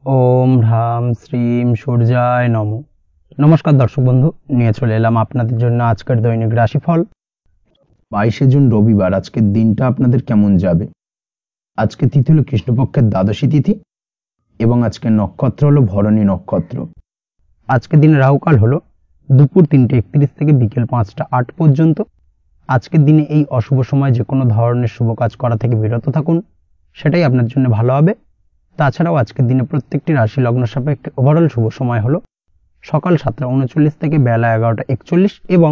ओम ह्राम श्रीम सूर्याय नमो। नमस्कार दर्शक बंधु, নিয়ে চলে এলাম আপনাদের জন্য আজকের দৈনিক রাশিফল 22 জুন রবিবার। আজকের দিনটা আপনাদের কেমন যাবে? আজকে তিথি হলো কৃষ্ণপক্ষের দ্বাদশী তিথি এবং আজকের নক্ষত্র হলো ভরণী নক্ষত্র। আজকের দিনে রাহুকাল হলো দুপুর 3:31 থেকে বিকেল 5টা 8 পর্যন্ত। আজকের দিনে এই অশুভ সময় যে কোনো ধরনের শুভ কাজ করা থেকে বিরত থাকুন, সেটাই আপনার জন্য ভালো হবে। তাছাড়াও আজকের দিনে প্রত্যেকটি রাশি লগ্ন সাপেক্ষে ওভারঅল শুভ সময় হলো সকাল 7টা 39 থেকে বেলা 11টা 41 এবং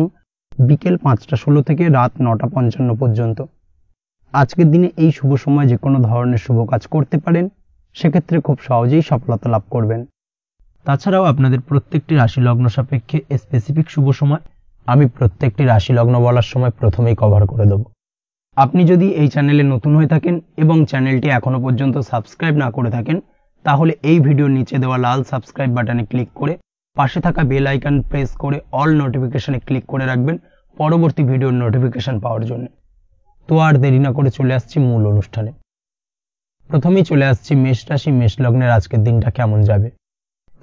বিকেল 5টা 16 থেকে রাত 9টা 55 পর্যন্ত। আজকের দিনে এই শুভ সময় যে কোনো ধরনের শুভ কাজ করতে পারেন, সেক্ষেত্রে খুব সহজেই সফলতা লাভ করবেন। তাছাড়াও আপনাদের প্রত্যেকটি রাশি লগ্ন সাপেক্ষে স্পেসিফিক শুভ সময় আমি প্রত্যেকটি রাশি লগ্ন বলার সময় প্রথমেই কভার করে দেব। আপনি যদি এই চ্যানেলে নতুন হয়ে থাকেন এবং চ্যানেলটি এখনো পর্যন্ত সাবস্ক্রাইব না করে থাকেন, তাহলে এই ভিডিওর নিচে দেওয়া লাল সাবস্ক্রাইব বাটনে ক্লিক করে পাশে থাকা বেল আইকন প্রেস করে অল নোটিফিকেশনে ক্লিক করে রাখবেন পরবর্তী ভিডিওর নোটিফিকেশন পাওয়ার জন্য। তো আর দেরি না করে চলে আসছি মূল অনুষ্ঠানে। প্রথমেই চলে আসছি মেষ রাশি মেষ লগ্নের আজকের দিনটা কেমন যাবে।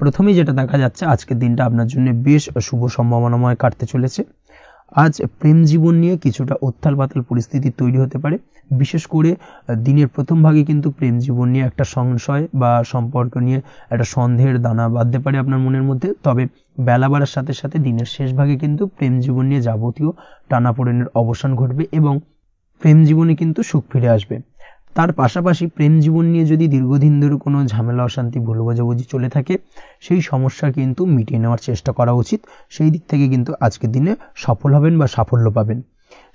প্রথমেই যেটা দেখা যাচ্ছে, আজকের দিনটা আপনার জন্য বেশ শুভ সম্ভাবনাময় কাটতে চলেছে। আজ প্রেম জীবন নিয়ে কিছুটা উত্থাল পাতাল পরিস্থিতি তৈরি হতে পারে। বিশেষ করে দিনের প্রথম ভাগে কিন্তু প্রেম জীবন নিয়ে একটা সংশয় বা সম্পর্ক নিয়ে একটা সন্দেহের দানা বাঁধতে পারে আপনার মনের মধ্যে। তবে বেলা বাড়ার সাথে সাথে দিনের শেষ ভাগে কিন্তু প্রেম জীবন নিয়ে যাবতীয় টানাপোড়েনের অবসান ঘটবে এবং প্রেম জীবনে কিন্তু সুখ ফিরে আসবে। তার পাশাপাশি প্রেম জীবন নিয়ে যদি দীর্ঘদিন ধরে কোনো ঝামেলা অশান্তি ভুল বোঝাবুঝি চলে থাকে, সেই সমস্যা কিন্তু মিটিয়ে নেওয়ার চেষ্টা করা উচিত। সেই দিক থেকে কিন্তু আজকের দিনে সফল হবেন বা সাফল্য পাবেন।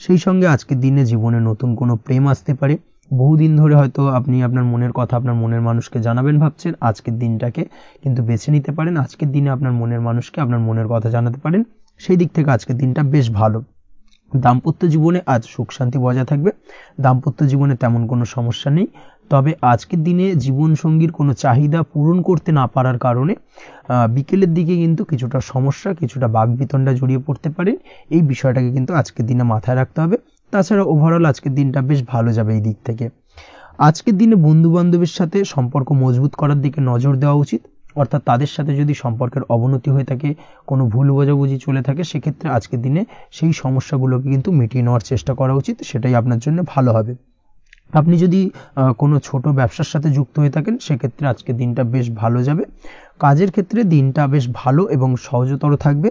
সেই সঙ্গে আজকের দিনে জীবনে নতুন কোনো প্রেম আসতে পারে। বহুদিন ধরে হয়তো আপনি আপনার মনের কথা আপনার মনের মানুষকে জানাবেন ভাবছেন, আজকের দিনটাকে কিন্তু বেছে নিতে পারেন। আজকের দিনে আপনার মনের মানুষকে আপনার মনের কথা জানাতে পারেন। সেই দিক থেকে আজকের দিনটা বেশ ভালো। দাম্পত্য জীবনে আজ সুখ শান্তি বজায় থাকবে। দাম্পত্য জীবনে তেমন কোনো সমস্যা নেই। তবে আজকের দিনে জীবন সঙ্গীর কোনো চাহিদা পূরণ করতে না পারার কারণে বিকেলের দিকে কিন্তু কিছুটা সমস্যা, কিছুটা বাকবিতণ্ডা জড়িয়ে পড়তে পারেন। এই বিষয়টাকে কিন্তু আজকের দিনে মাথায় রাখতে হবে। তাছাড়া ওভারঅল আজকের দিনটা বেশ ভালো যাবে এই দিক থেকে। আজকের দিনে বন্ধু বান্ধবের সাথে সম্পর্ক মজবুত করার দিকে নজর দেওয়া উচিত। অর্থাৎ তাদের সাথে যদি সম্পর্কের অবনতি হয়ে থাকে, কোনো ভুল বোঝাবুঝি চলে থাকে, সেক্ষেত্রে আজকের দিনে সেই সমস্যাগুলোকে কিন্তু মিটিয়ে নেওয়ার চেষ্টা করা উচিত। সেটাই আপনার জন্য ভালো হবে। আপনি যদি কোনো ছোট ব্যবসার সাথে যুক্ত হয়ে থাকেন, সেক্ষেত্রে আজকের দিনটা বেশ ভালো যাবে। কাজের ক্ষেত্রে দিনটা বেশ ভালো এবং সহজতর থাকবে।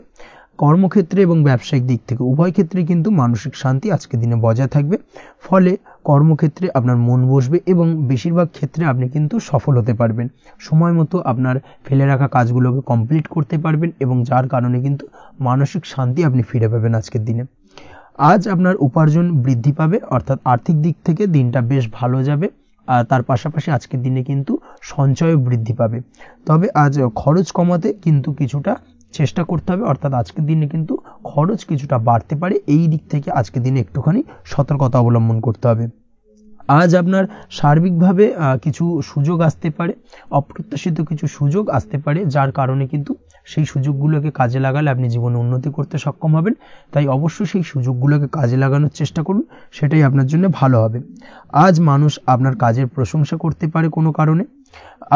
কর্মক্ষেত্রে এবং ব্যবসায়িক দিক থেকে উভয় ক্ষেত্রে কিন্তু মানসিক শান্তি আজকের দিনে বজায় থাকবে। ফলে কর্মক্ষেত্রে আপনার মন বসবে এবং বেশিরভাগ ক্ষেত্রে আপনি কিন্তু সফল হতে পারবেন। সময় মতো আপনার ফেলে রাখা কাজগুলোকে কমপ্লিট করতে পারবেন এবং যার কারণে কিন্তু মানসিক শান্তি আপনি ফিরে পাবেন আজকের দিনে। আজ আপনার উপার্জন বৃদ্ধি পাবে, অর্থাৎ আর্থিক দিক থেকে দিনটা বেশ ভালো যাবে। আর তার পাশাপাশি আজকের দিনে কিন্তু সঞ্চয় বৃদ্ধি পাবে। তবে আজ খরচ কমাতে কিন্তু কিছুটা চেষ্টা করতে হবে, অর্থাৎ আজকের দিনে কিন্তু খরচ কিছুটা বাড়তে পারে। এই দিক থেকে আজকের দিনে একটুখানি সতর্কতা অবলম্বন করতে হবে। আজ আপনার সার্বিকভাবে কিছু সুযোগ আসতে পারে, অপ্রত্যাশিত কিছু সুযোগ আসতে পারে, যার কারণে কিন্তু সেই সুযোগগুলোকে কাজে লাগালে আপনি জীবনে উন্নতি করতে সক্ষম হবেন। তাই অবশ্যই সেই সুযোগগুলোকে কাজে লাগানোর চেষ্টা করুন, সেটাই আপনার জন্য ভালো হবে। আজ মানুষ আপনার কাজের প্রশংসা করতে পারে কোনো কারণে।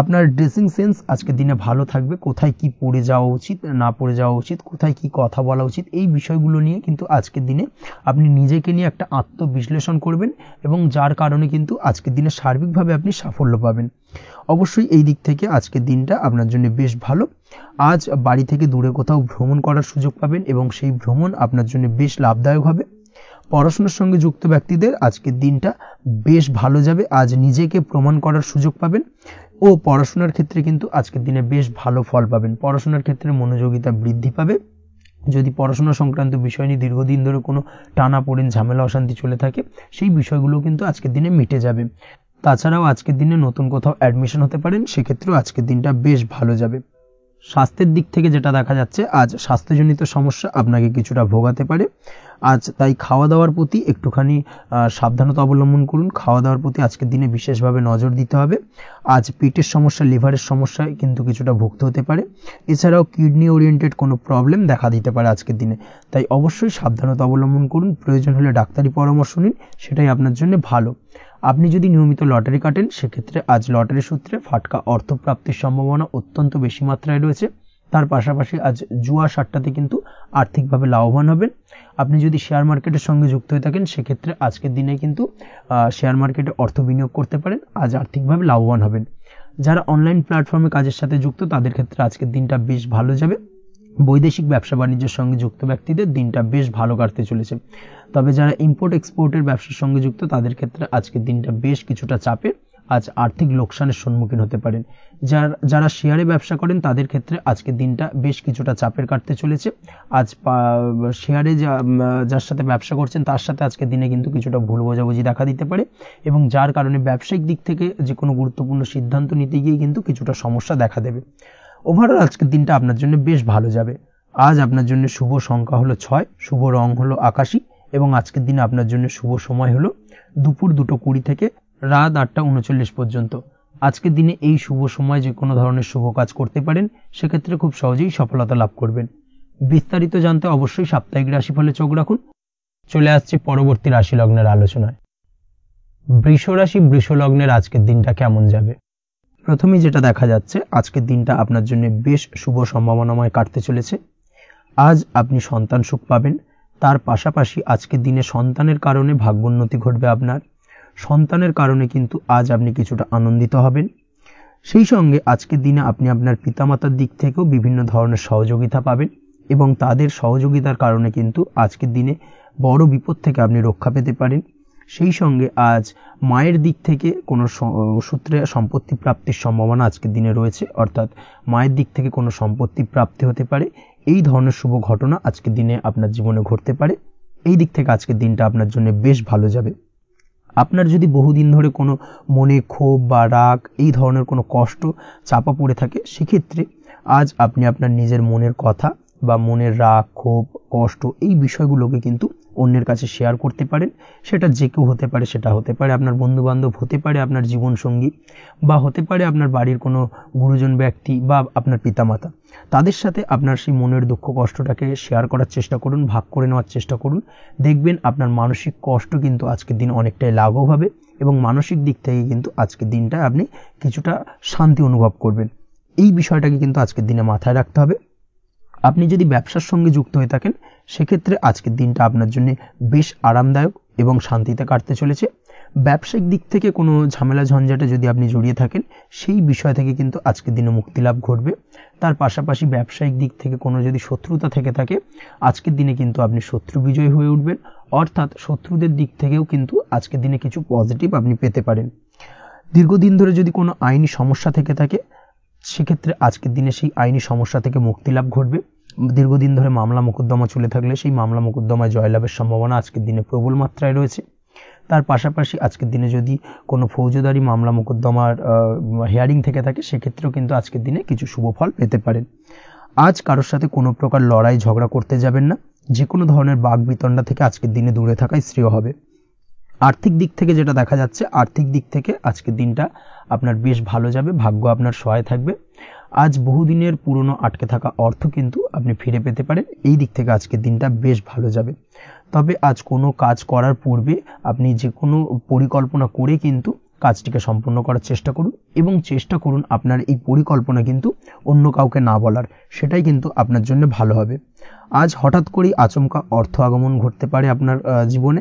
আপনার ড্রেসিং সেন্স আজকের দিনে ভালো থাকবে। কোথায় কি পরে যাওয়া উচিত না পরে যাওয়া উচিত, কোথায় কি কথা বলা উচিত, এই বিষয়গুলো নিয়ে কিন্তু আজকের দিনে আপনি নিজেকে নিয়ে একটা আত্মবিশ্লেষণ করবেন এবং যার কারণে কিন্তু আজকের দিনে সার্বিকভাবে আপনি সাফল্য পাবেন। অবশ্যই এই দিক থেকে আজকের দিনটা আপনার জন্য বেশ ভালো। আজ বাড়ি থেকে দূরে কোথাও ভ্রমণ করার সুযোগ পাবেন এবং সেই ভ্রমণ আপনার জন্য বেশ লাভদায়ক হবে। পড়াশোনার সঙ্গে যুক্ত ব্যক্তিদের আজকের দিনটা বেশ ভালো যাবে। আজ নিজেকে প্রমাণ করার সুযোগ পাবেন ও পড়াশোনার ক্ষেত্রে কিন্তু আজকের দিনে বেশ ভালো ফল পাবেন। পড়াশোনার ক্ষেত্রে মনোযোগিতা বৃদ্ধি পাবে। যদি পড়াশোনা সংক্রান্ত বিষয় নিয়ে দীর্ঘদিন ধরে কোনো টানাপোড়েন ঝামেলা অশান্তি চলে থাকে, সেই বিষয়গুলো কিন্তু আজকের দিনে মিটে যাবে। তাছাড়াও আজকের দিনে নতুন কোথাও অ্যাডমিশন হতে পারেন, সেক্ষেত্রেও আজকের দিনটা বেশ ভালো যাবে। স্বাস্থ্যের দিক থেকে যেটা দেখা যাচ্ছে, আজ স্বাস্থ্যজনিত সমস্যা আপনাকে কিছুটা ভোগাতে পারে। আজ তাই খাওয়া দাওয়ার প্রতি একটুখানি সাবধানতা অবলম্বন করুন। খাওয়া দাওয়ার প্রতি আজকের দিনে বিশেষভাবে নজর দিতে হবে। আজ পেটের সমস্যা, লিভারের সমস্যায় কিন্তু কিছুটা ভুগতে হতে পারে। এছাড়াও কিডনি ওরিয়েন্টেড কোনো প্রবলেম দেখা দিতে পারে আজকের দিনে। তাই অবশ্যই সাবধানতা অবলম্বন করুন। প্রয়োজন হলে ডাক্তারি পরামর্শ নিন, সেটাই আপনার জন্য ভালো। আপনি যদি নিয়মিত লটারি কাটেন সেক্ষেত্রে আজ লটারি সূত্রে ফাটকা অর্থপ্রাপ্তির সম্ভাবনা অত্যন্ত বেশি মাত্রায় রয়েছে। তার পাশাপাশি আজ জুয়া সাট্টাতে কিন্তু আর্থিকভাবে লাভবান হবেন। আপনি যদি শেয়ার মার্কেটের সঙ্গে যুক্ত হয়ে থাকেন সেক্ষেত্রে আজকের দিনে কিন্তু শেয়ার মার্কেটে অর্থ বিনিয়োগ করতে পারেন, আজ আর্থিকভাবে লাভবান হবেন। যারা অনলাইন প্ল্যাটফর্মে কাজের সাথে যুক্ত তাদের ক্ষেত্রে আজকের দিনটা বেশ ভালো যাবে। বৈদেশিক ব্যবসা বাণিজ্যের সঙ্গে যুক্ত ব্যক্তিদের দিনটা বেশ ভালো কাটতে চলেছে। তবে যারা ইম্পোর্ট এক্সপোর্টের ব্যবসার সঙ্গে যুক্ত তাদের ক্ষেত্রে আজকের দিনটা বেশ কিছুটা চাপের, আজ আর্থিক লোকসানের সম্মুখীন হতে পারেন। যারা শেয়ারে ব্যবসা করেন তাদের ক্ষেত্রে আজকের দিনটা বেশ কিছুটা চাপের কাটতে চলেছে। আজ শেয়ারে যার সাথে ব্যবসা করছেন তার সাথে আজকের দিনে কিন্তু কিছুটা ভুল বোঝাবুঝি দেখা দিতে পারে এবং যার কারণে ব্যবসায়িক দিক থেকে যে কোনো গুরুত্বপূর্ণ সিদ্ধান্ত নিতে গিয়ে কিন্তু কিছুটা সমস্যা দেখা দেবে। ওভারঅল আজকের দিনটা আপনার জন্য বেশ ভালো যাবে। আজ আপনার জন্য শুভ সংখ্যা হলো 6, শুভ রং হলো আকাশী এবং আজকের দিনে আপনার জন্য শুভ সময় হলো দুপুর 2:20 থেকে রাত 8:39 পর্যন্ত। আজকের দিনে এই শুভ সময় যে কোনো ধরনের শুভ কাজ করতে পারেন, সেক্ষেত্রে খুব সহজেই সফলতা লাভ করবেন। বিস্তারিত জানতে অবশ্যই সাপ্তাহিক রাশিফলে চোখ রাখুন। চলে আসছে পরবর্তী রাশি লগ্নের আলোচনায়। বৃষ রাশি বৃষ লগ্নের আজকের দিনটা কেমন যাবে? প্রথমেই যেটা দেখা যাচ্ছে আজকের দিনটা আপনার জন্য বেশ শুভ সম্ভাবনাময় কাটতে চলেছে। আজ আপনি সন্তান সুখ পাবেন। তার পাশাপাশি আজকের দিনে সন্তানের কারণে ভাগ্যোন্নতি ঘটবে আপনার। সন্তানের কারণে কিন্তু আজ আপনি কিছুটা আনন্দিত হবেন। সেই সঙ্গে আজকের দিনে আপনি আপনার পিতামাতার দিক থেকেও বিভিন্ন ধরনের সহযোগিতা পাবেন এবং তাদের সহযোগিতার কারণে কিন্তু আজকের দিনে বড় বিপদ থেকে আপনি রক্ষা পেতে পারেন। সেই সঙ্গে আজ মায়ের দিক থেকে কোনো সূত্রে সম্পত্তি প্রাপ্তির সম্ভাবনা আজকের দিনে রয়েছে, অর্থাৎ মায়ের দিক থেকে কোনো সম্পত্তি প্রাপ্তি হতে পারে। এই ধরনের শুভ ঘটনা আজকের দিনে আপনার জীবনে ঘটতে পারে। এই দিক থেকে আজকের দিনটা আপনার জন্য বেশ ভালো যাবে। আপনার যদি বহুদিন ধরে কোনো মনে ক্ষোভ বা রাগ এই ধরনের কোনো কষ্ট চাপা পড়ে থাকে, সেক্ষেত্রে আজ আপনি আপনার নিজের মনের কথা বা মনের রাগ ক্ষোভ কষ্ট এই বিষয়গুলোকে কিন্তু অন্যের কাছে শেয়ার করতে পারেন। সেটা যে কেউ হতে পারে, সেটা হতে পারে আপনার বন্ধু বান্ধব, হতে পারে আপনার জীবনসঙ্গী, বা হতে পারে আপনার বাড়ির কোনো গুরুজন ব্যক্তি বা আপনার পিতামাতা। তাদের সাথে আপনার সেই মনের দুঃখ কষ্টটাকে শেয়ার করার চেষ্টা করুন, ভাগ করে নেওয়ার চেষ্টা করুন। দেখবেন আপনার মানসিক কষ্ট কিন্তু আজকের দিন অনেকটাই লাঘব হবে এবং মানসিক দিক থেকে কিন্তু আজকের দিনটা আপনি কিছুটা শান্তি অনুভব করবেন। এই বিষয়টাকে কিন্তু আজকের দিনে মাথায় রাখতে হবে। আপনি যদি ব্যবসার সঙ্গে যুক্ত হয়ে থাকেন সেক্ষেত্রে আজকের দিনটা আপনার জন্য বেশ আরামদায়ক এবং শান্তিতে কাটতে চলেছে। ব্যবসায়িক দিক থেকে কোনো ঝামেলা ঝঞ্ঝাটে যদি আপনি জড়িয়ে থাকেন সেই বিষয় থেকে কিন্তু আজকের দিনে মুক্তি লাভ ঘটবে। তার পাশাপাশি ব্যবসায়িক দিক থেকে কোনো যদি শত্রুতা থেকে থাকে আজকের দিনে কিন্তু আপনি শত্রু বিজয় হয়ে উঠবেন, অর্থাৎ শত্রুদের দিক থেকেও কিন্তু আজকের দিনে কিছু পজিটিভ আপনি পেতে পারেন। দীর্ঘদিন ধরে যদি কোনো আইনি সমস্যা থেকে থাকে সেক্ষেত্রে আজকের দিনে সেই আইনি সমস্যা থেকে মুক্তি লাভ ঘটবে। দীর্ঘদিন ধরে মামলা মোকদ্দমা চলে থাকলে সেই মামলা মোকদ্দমায় জয়লাভের সম্ভাবনা আজকের দিনে প্রবল মাত্রায় রয়েছে। তার পাশাপাশি আজকের দিনে যদি কোনো ফৌজদারি মামলা মোকদ্দমার হিয়ারিং থেকে থাকে সেক্ষেত্রেও কিন্তু আজকের দিনে কিছু শুভ ফল পেতে পারেন। আজ কারোর সাথে কোনো প্রকার লড়াই ঝগড়া করতে যাবেন না। যে কোনো ধরনের বাক বিতণ্ডা থেকে আজকের দিনে দূরে থাকাই শ্রেয় হবে। আর্থিক দিক থেকে যেটা দেখা যাচ্ছে, আর্থিক দিক থেকে আজকের দিনটা আপনার বেশ ভালো যাবে, ভাগ্য আপনার সহায় থাকবে। আজ বহুদিনের পুরনো আটকে থাকা অর্থ কিন্তু আপনি ফিরে পেতে পারেন। এই দিক থেকে আজকের দিনটা বেশ ভালো যাবে। তবে আজ কোনো কাজ করার পূর্বে আপনি যে কোনো পরিকল্পনা করে কিন্তু কাজটিকে সম্পূর্ণ করার চেষ্টা করুন এবং চেষ্টা করুন আপনার এই পরিকল্পনা কিন্তু অন্য কাউকে না বলার, সেটাই কিন্তু আপনার জন্য ভালো হবে। আজ হঠাৎ করেই আচমকা অর্থ আগমন ঘটতে পারে আপনার জীবনে।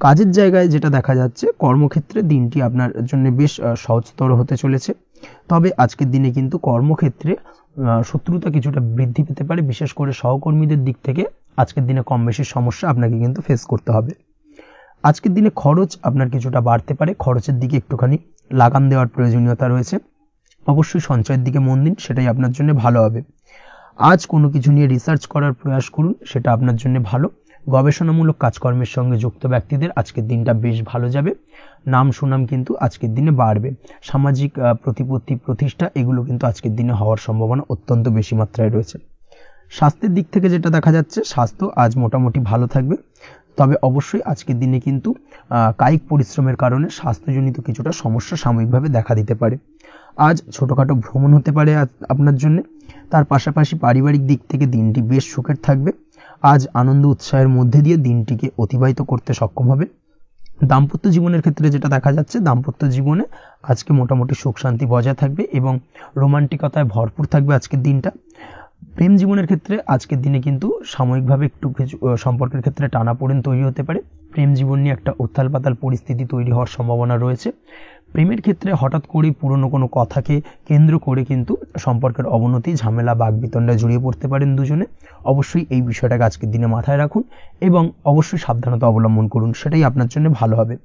কাজের জায়গায় যেটা দেখা যাচ্ছে, কর্মক্ষেত্রে দিনটি আপনার জন্য বেশ সহজতর হতে চলেছে। তবে আজকের দিনে কিন্তু কর্মক্ষেত্রে শত্রুতা কিছুটা বৃদ্ধি পেতে পারে, বিশেষ করে সহকর্মীদের দিক থেকে আজকের দিনে কম বেশি সমস্যা আপনাকে কিন্তু ফেস করতে হবে। আজকের দিনে খরচ আপনার কিছুটা বাড়তে পারে, খরচের দিকে একটুখানি লাগাম দেওয়ার প্রয়োজনীয়তা রয়েছে। অবশ্যই সঞ্চয়ের দিকে মন দিন, সেটাই আপনার জন্য ভালো হবে। আজ কোনো কিছু নিয়ে রিসার্চ করার প্রয়াস করুন, সেটা আপনার জন্য ভালো। গবেষণামূলক কাজকর্মের সঙ্গে যুক্ত ব্যক্তিদের আজকের দিনটা বেশ ভালো যাবে। নাম সুনাম কিন্তু আজকের দিনে বাড়বে। সামাজিক প্রতিপত্তি প্রতিষ্ঠা এগুলো কিন্তু আজকের দিনে হওয়ার সম্ভাবনা অত্যন্ত বেশি মাত্রায় রয়েছে। স্বাস্থ্যের দিক থেকে যেটা দেখা যাচ্ছে, স্বাস্থ্য আজ মোটামুটি ভালো থাকবে। তবে অবশ্যই আজকের দিনে কিন্তু কায়িক পরিশ্রমের কারণে স্বাস্থ্যজনিত কিছুটা সমস্যা সাময়িকভাবে দেখা দিতে পারে। আজ ছোটোখাটো ভ্রমণ হতে পারে আপনার জন্য। তার পাশাপাশি পারিবারিক দিক থেকে দিনটি বেশ সুখের থাকবে। আজ আনন্দ উৎসাহের মধ্যে দিয়ে দিনটিকে অতিবাহিত করতে সক্ষম হবে। দাম্পত্য জীবনের ক্ষেত্রে যেটা দেখা যাচ্ছে, দাম্পত্য জীবনে আজকে মোটামুটি সুখ শান্তি বজায় থাকবে এবং রোমান্টিকতায় ভরপুর থাকবে আজকের দিনটা। প্রেম জীবনের ক্ষেত্রে আজকের দিনে কিন্তু সাময়িকভাবে একটু কিছু সম্পর্কের ক্ষেত্রে টানাপোড়েন তৈরি হতে পারে। প্রেম জীবন নিয়ে একটা উত্থাল পাতাল পরিস্থিতি তৈরি হওয়ার সম্ভাবনা রয়েছে। প্রেমের ক্ষেত্রে হঠাৎ করেই পুরনো কোনো কথাকে কেন্দ্র করে কিন্তু সম্পর্কের অবনতি, ঝামেলা, বাগবিতণ্ডায় জড়িয়ে পড়তে পারেন দুজনে। অবশ্যই এই বিষয়টাকে আজকের দিনে মাথায় রাখুন এবং অবশ্যই সাবধানতা অবলম্বন করুন, সেটাই আপনার জন্য ভালো হবে।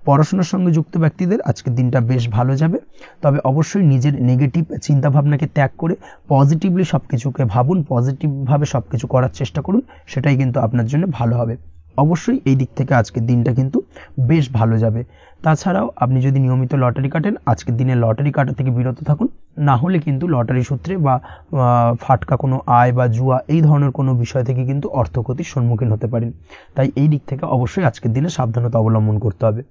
পড়াশোনার সঙ্গে যুক্ত ব্যক্তিদের আজকের দিনটা বেশ ভালো যাবে, তবে অবশ্যই নিজের নেগেটিভ চিন্তাভাবনাকে ত্যাগ করে পজিটিভলি সব কিছুকে ভাবুন, পজিটিভভাবে সব কিছু করার চেষ্টা করুন, সেটাই কিন্তু আপনার জন্য ভালো হবে। অবশ্যই এই দিক থেকে আজকের দিনটা কিন্তু বেশ ভালো যাবে। তাছাড়াও আপনি যদি নিয়মিত লটারি কাটেন, আজকের দিনে লটারি কাটা থেকে বিরত থাকুন, না হলে কিন্তু লটারি সূত্রে বা ফাটকা কোনো আয় বা জুয়া এই ধরনের কোনো বিষয় থেকে কিন্তু অর্থক্ষতির সম্মুখীন হতে পারেন। তাই এই দিক থেকে অবশ্যই আজকের দিনে সাবধানতা অবলম্বন করতে হবে।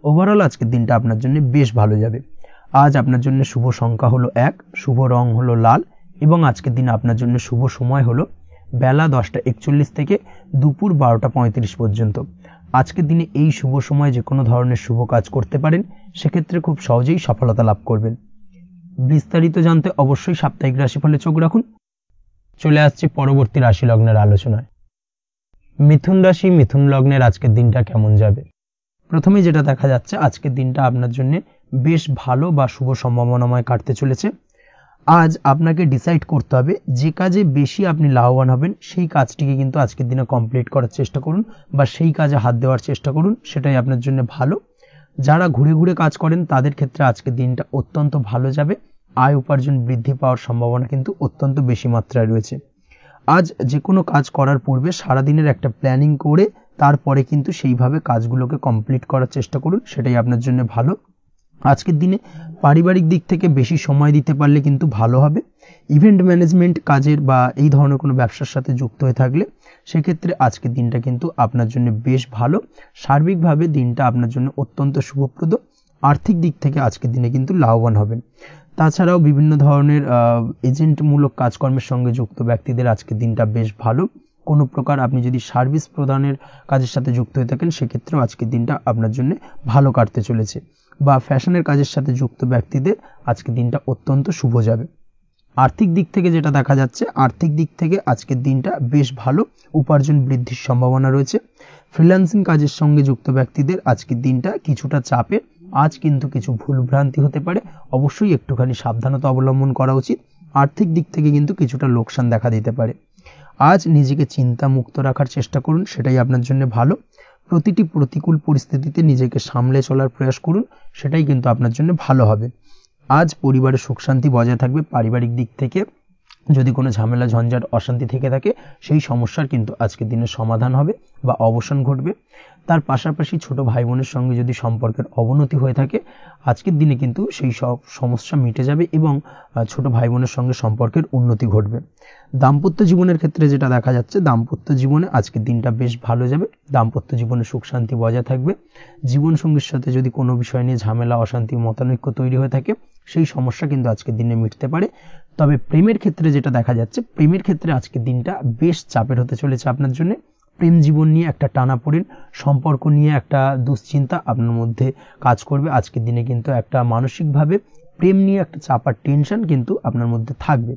ওভারঅল আজকের দিনটা আপনার জন্য বেশ ভালো যাবে। আজ আপনার জন্য শুভ সংখ্যা হলো 1, শুভ রং হলো লাল এবং আজকের দিনে আপনার জন্য শুভ সময় হলো বেলা 10:41 থেকে দুপুর 12:35 পর্যন্ত। আজকের দিনে এই শুভ সময় যে কোনো ধরনের শুভ কাজ করতে পারেন, সেক্ষেত্রে খুব সহজেই সফলতা লাভ করবেন। বিস্তারিত জানতে অবশ্যই সাপ্তাহিক রাশিফলে চোখ রাখুন। চলে আসছে পরবর্তী রাশি লগ্নের আলোচনায়। মিথুন রাশি, মিথুন লগ্নের আজকের দিনটা কেমন যাবে? প্রথমে যেটা দেখা যাচ্ছে, আজকের দিনটা আপনার জন্য বেশ ভালো বা শুভ সম্ভাবনাময় কাটতে চলেছে। আজ আপনাকে ডিসাইড করতে হবে যে কাজে বেশি আপনি লাভবান হবেন সেই কাজটিকে কিন্তু আজকের দিনে কমপ্লিট করার চেষ্টা করুন বা সেই কাজে হাত দেওয়ার চেষ্টা করুন, সেটাই আপনার জন্য ভালো। যারা ঘুরে ঘুরে কাজ করেন তাদের ক্ষেত্রে আজকের দিনটা অত্যন্ত ভালো যাবে। আয় উপার্জন বৃদ্ধি পাওয়ার সম্ভাবনা কিন্তু অত্যন্ত বেশি মাত্রায় রয়েছে। আজ যে কোনো কাজ করার পূর্বে সারাদিনের একটা প্ল্যানিং করে তারপরে কিন্তু সেইভাবে কাজগুলোকে কমপ্লিট করার চেষ্টা করুন, সেটাই আপনার জন্য ভালো। আজকের দিনে পারিবারিক দিক থেকে বেশি সময় দিতে পারলে কিন্তু ভালো হবে। ইভেন্ট ম্যানেজমেন্ট কাজের বা এই ধরনের কোনো ব্যবসার সাথে যুক্ত হয়ে থাকলে সেক্ষেত্রে আজকের দিনটা কিন্তু আপনার জন্য বেশ ভালো। সার্বিকভাবে দিনটা আপনার জন্য অত্যন্ত শুভপ্রদ। আর্থিক দিক থেকে আজকের দিনে কিন্তু লাভবান হবেন। তাছাড়াও বিভিন্ন ধরনের এজেন্টমূলক কাজকর্মের সঙ্গে যুক্ত ব্যক্তিদের আজকের দিনটা বেশ ভালো। কোনো প্রকার আপনি যদি সার্ভিস প্রদানের কাজের সাথে যুক্ত হয়ে থাকেন, সেক্ষেত্রেও আজকের দিনটা আপনার জন্য ভালো কাটতে চলেছে। বা ফ্যাশনের কাজের সাথে যুক্ত ব্যক্তিদের আজকের দিনটা অত্যন্ত শুভ যাবে। আর্থিক দিক থেকে যেটা দেখা যাচ্ছে, আর্থিক দিক থেকে আজকের দিনটা বেশ ভালো, উপার্জন বৃদ্ধির সম্ভাবনা রয়েছে। ফ্রিল্যান্সিং কাজের সঙ্গে যুক্ত ব্যক্তিদের আজকের দিনটা কিছুটা চাপে। আজ কিন্তু কিছু ভুলভ্রান্তি হতে পারে, অবশ্যই একটুখানি সাবধানতা অবলম্বন করা উচিত। আর্থিক দিক থেকে কিন্তু কিছুটা লোকসান দেখা দিতে পারে। আজ নিজেকে চিন্তা মুক্ত রাখার চেষ্টা করুন, সেটাই আপনার জন্য ভালো। প্রতিটি প্রতিকূল পরিস্থিতিতে নিজেকে সামলে চলার প্রয়াস করুন, সেটাই কিন্তু আপনার জন্য ভালো হবে। আজ পরিবারের সুখ শান্তি বজায় থাকবে। পারিবারিক দিক থেকে যদি কোনো ঝামেলা, ঝঞ্ঝাট, অশান্তি থেকে থাকে, সেই সমস্যার কিন্তু আজকের দিনে সমাধান হবে বা অবসান ঘটবে। তার পাশাপাশি ছোট ভাই বোনের সঙ্গে যদি সম্পর্কের অবনতি হয়ে থাকে, আজকের দিনে কিন্তু সেই সব সমস্যা মিটে যাবে এবং ছোট ভাই বোনের সঙ্গে সম্পর্কের উন্নতি ঘটবে। দাম্পত্য জীবনের ক্ষেত্রে যেটা দেখা যাচ্ছে, দাম্পত্য জীবনে আজকের দিনটা বেশ ভালো যাবে। দাম্পত্য জীবনে সুখ শান্তি বজায় থাকবে। জীবনসঙ্গীর সাথে যদি কোনো বিষয় নিয়ে ঝামেলা, অশান্তি, মতানৈক্য তৈরি হয়ে থাকে, সেই সমস্যা কিন্তু আজকের দিনে মিটতে পারে। তবে প্রেমের ক্ষেত্রে যেটা দেখা যাচ্ছে, প্রেমের ক্ষেত্রে আজকের দিনটা বেশ চাপের হতে চলেছে আপনার জন্য। প্রেম জীবন নিয়ে একটা টানাপোড়েন, সম্পর্ক নিয়ে একটা দুশ্চিন্তা আপনার মধ্যে কাজ করবে। আজকের দিনে কিন্তু একটা মানসিকভাবে প্রেম নিয়ে একটা চাপার টেনশন কিন্তু আপনার মধ্যে থাকবে।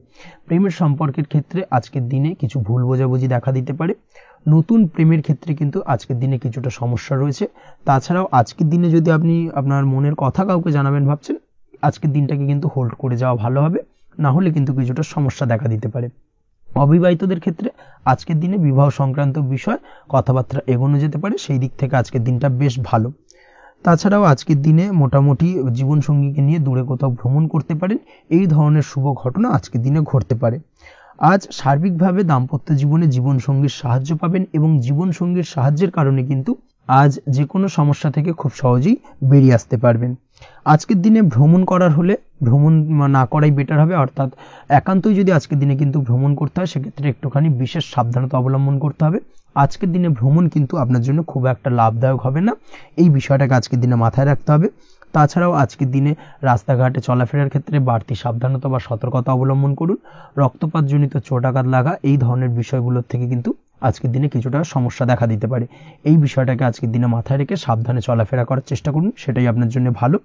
প্রেমের সম্পর্কের ক্ষেত্রে আজকের দিনে কিছু ভুল বোঝাবুঝি দেখা দিতে পারে। নতুন প্রেমের ক্ষেত্রে কিন্তু আজকের দিনে কিছুটা সমস্যা রয়েছে। তাছাড়াও আজকের দিনে যদি আপনি আপনার মনের কথা কাউকে জানাবেন ভাবছেন, আজকের দিনটাকে কিন্তু হোল্ড করে যাওয়া ভালো হবে, না হলে কিন্তু কিছুটা সমস্যা দেখা দিতে পারে। অবিবাহিতদের ক্ষেত্রে আজকের দিনে বিবাহ সংক্রান্ত বিষয় কথাবার্তা এগোনো যেতে পারে, সেই দিক থেকে আজকের দিনটা বেশ ভালো। তাছাড়াও আজকের দিনে মোটামুটি জীবনসঙ্গীকে নিয়ে দূরে কোথাও ভ্রমণ করতে পারেন, এই ধরনের শুভ ঘটনা আজকের দিনে ঘটতে পারে। আজ সার্বিকভাবে দাম্পত্য জীবনে জীবনসঙ্গীর সাহায্য পাবেন এবং জীবনসঙ্গীর সাহায্যের কারণে কিন্তু আজ যে কোনো সমস্যা থেকে খুব সহজেই বেরিয়ে আসতে পারবেন। আজকের দিনে ভ্রমণ করার হলে ভ্রমণ না করাই বেটার হবে, অর্থাৎ একান্তই যদি আজকের দিনে কিন্তু ভ্রমণ করতে হয়, সেক্ষেত্রে একটুখানি বিশেষ সাবধানতা অবলম্বন করতে হবে। আজকের দিনে ভ্রমণ কিন্তু আপনার জন্য খুব একটা লাভদায়ক হবে না, এই বিষয়টাকে আজকের দিনে মাথায় রাখতে হবে। তাছাড়াও আজকের দিনে রাস্তাঘাটে চলাফেরার ক্ষেত্রে বাড়তি সাবধানতা বা সতর্কতা অবলম্বন করুন। রক্তপাতজনিত চোট আঘাত লাগা, এই ধরনের বিষয়গুলোর থেকে কিন্তু আজকের দিনে কিছুটা সমস্যা দেখা দিতে পারে। এই বিষয়টাকে আজকের দিনে মাথায় রেখে সাবধানে চলাফেরা করার চেষ্টা করুন, সেটাই আপনার জন্য ভালো।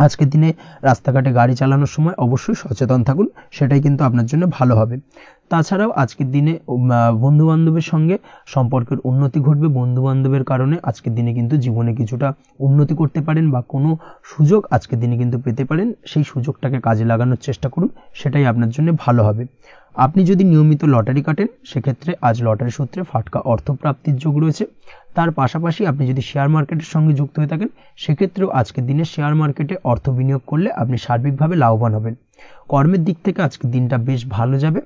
আজকের দিনে রাস্তাঘাটে গাড়ি চালানোর সময় অবশ্যই সচেতন থাকুন, সেটাই কিন্তু আপনার জন্য ভালো হবে। তাছাড়াও আজকের দিনে বন্ধু বান্ধবের সঙ্গে সম্পর্কের উন্নতি ঘটবে। বন্ধু বান্ধবের কারণে আজকের দিনে কিন্তু জীবনে কিছুটা উন্নতি করতে পারেন বা কোনো সুযোগ আজকের দিনে কিন্তু পেতে পারেন। সেই সুযোগটাকে কাজে লাগানোর চেষ্টা করুন, সেটাই আপনার জন্য ভালো হবে। আপনি যদি নিয়মিত লটারি কাটেন সেক্ষেত্রে আজ লটারি সূত্রে ফাটকা অর্থপ্রাপ্তির যোগ রয়েছে। তার পাশাপাশি আপনি যদি শেয়ার মার্কেটের সঙ্গে যুক্ত হয়ে থাকেন সেক্ষেত্রেও আজকের দিনে শেয়ার মার্কেটে অর্থ বিনিয়োগ করলে আপনি সার্বিকভাবে লাভবান হবেন। কর্মের দিক থেকে আজকের দিনটা বেশ ভালো যাবে।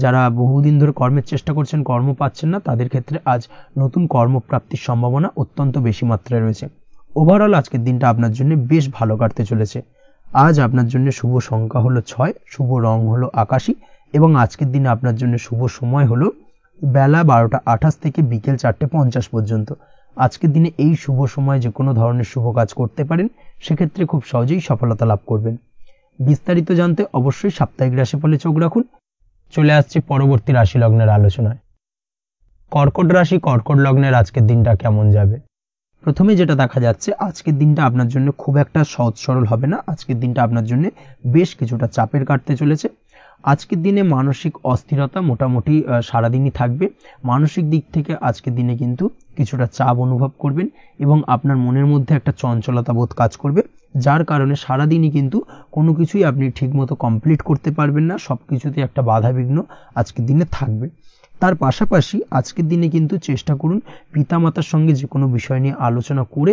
যারা বহুদিন ধরে কর্মের চেষ্টা করছেন, কর্ম পাচ্ছেন না, তাদের ক্ষেত্রে আজ নতুন কর্মপ্রাপ্তির সম্ভাবনা অত্যন্ত বেশি মাত্রায় রয়েছে। ওভারঅল আজকের দিনটা আপনার জন্য বেশ ভালো কাটতে চলেছে। আজ আপনার জন্য শুভ সংখ্যা হলো 6, শুভ রং হলো আকাশী এবং আজকের দিনে আপনার জন্য শুভ সময় হলো বেলা 12:28 থেকে বিকেল 4:50 পর্যন্ত। আজকের দিনে এই শুভ সময় যে কোনো ধরনের শুভ কাজ করতে পারেন, সেক্ষেত্রে খুব সহজেই সফলতা লাভ করবেন। বিস্তারিত জানতে অবশ্যই সাপ্তাহিক রাশিফলে চোখ রাখুন। চলে আসছে পরবর্তী রাশি লগ্নের আলোচনায়। কর্কট রাশি, কর্কট লগ্নের আজকের দিনটা কেমন যাবে? প্রথমে যেটা দেখা যাচ্ছে, আজকের দিনটা আপনার জন্য খুব একটা সহজ সরল হবে না। আজকের দিনটা আপনার জন্য বেশ কিছুটা চাপের কাটতে চলেছে। আজকের দিনে মানসিক অস্থিরতা মোটামুটি সারাদিনই থাকবে। মানসিক দিক থেকে আজকের দিনে কিন্তু কিছুটা চাপ অনুভব করবেন এবং আপনার মনের মধ্যে একটা চঞ্চলতা বোধ কাজ করবে, যার কারণে সারাদিনই কিন্তু কোনো কিছুই আপনি ঠিকমতো কমপ্লিট করতে পারবেন না। সব কিছুতে একটা বাধা বিঘ্ন আজকের দিনে থাকবে। তার পাশাপাশি আজকের দিনে কিন্তু চেষ্টা করুন পিতামাতার সঙ্গে যে কোনো বিষয় নিয়ে আলোচনা করে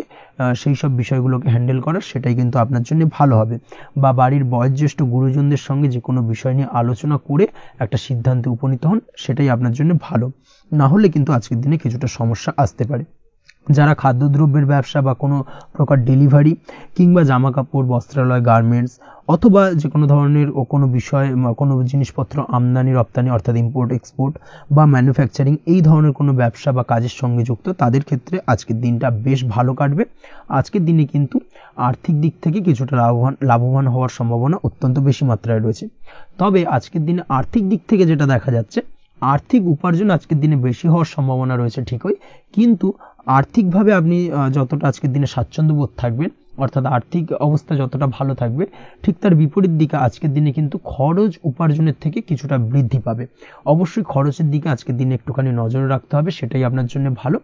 সেই সব বিষয়গুলোকে হ্যান্ডেল করার, সেটাই কিন্তু আপনার জন্য ভালো হবে। বা বাড়ির বয়োজ্যেষ্ঠ গুরুজনদের সঙ্গে যে কোনো বিষয় নিয়ে আলোচনা করে একটা সিদ্ধান্তে উপনীত হন, সেটাই আপনার জন্য ভালো। না হলে কিন্তু আজকের দিনে কিছুটা সমস্যা আসতে পারে। যারা খাদ্যদ্রব্যের ব্যবসা বা কোনো প্রকার ডেলিভারি কিংবা জামা কাপড়, বস্ত্রালয়, গার্মেন্টস অথবা যে কোনো ধরনের কোনো বিষয়, কোনো জিনিসপত্র আমদানি রপ্তানি অর্থাৎ ইম্পোর্ট এক্সপোর্ট বা ম্যানুফ্যাকচারিং, এই ধরনের কোনো ব্যবসা বা কাজের সঙ্গে যুক্ত, তাদের ক্ষেত্রে আজকের দিনটা বেশ ভালো কাটবে। আজকের দিনে কিন্তু আর্থিক দিক থেকে কিছুটা লাভবান হওয়ার সম্ভাবনা অত্যন্ত বেশি মাত্রায় রয়েছে। তবে আজকের দিনে আর্থিক দিক থেকে যেটা দেখা যাচ্ছে, আর্থিক উপার্জন আজকের দিনে বেশি হওয়ার সম্ভাবনা রয়েছে ঠিকই, কিন্তু আর্থিকভাবে আপনি যতটা আজকের দিনে স্বাচ্ছন্দ্য বোধ থাকবেন, অর্থাৎ আর্থিক অবস্থা যতটা ভালো থাকবে, ঠিক তার বিপরীত দিকে আজকের দিনে কিন্তু খরচ উপার্জনের থেকে কিছুটা বৃদ্ধি পাবে। অবশ্যই খরচের দিকে আজকের দিনে একটুখানি নজর রাখতে হবে, সেটাই আপনার জন্য ভালো।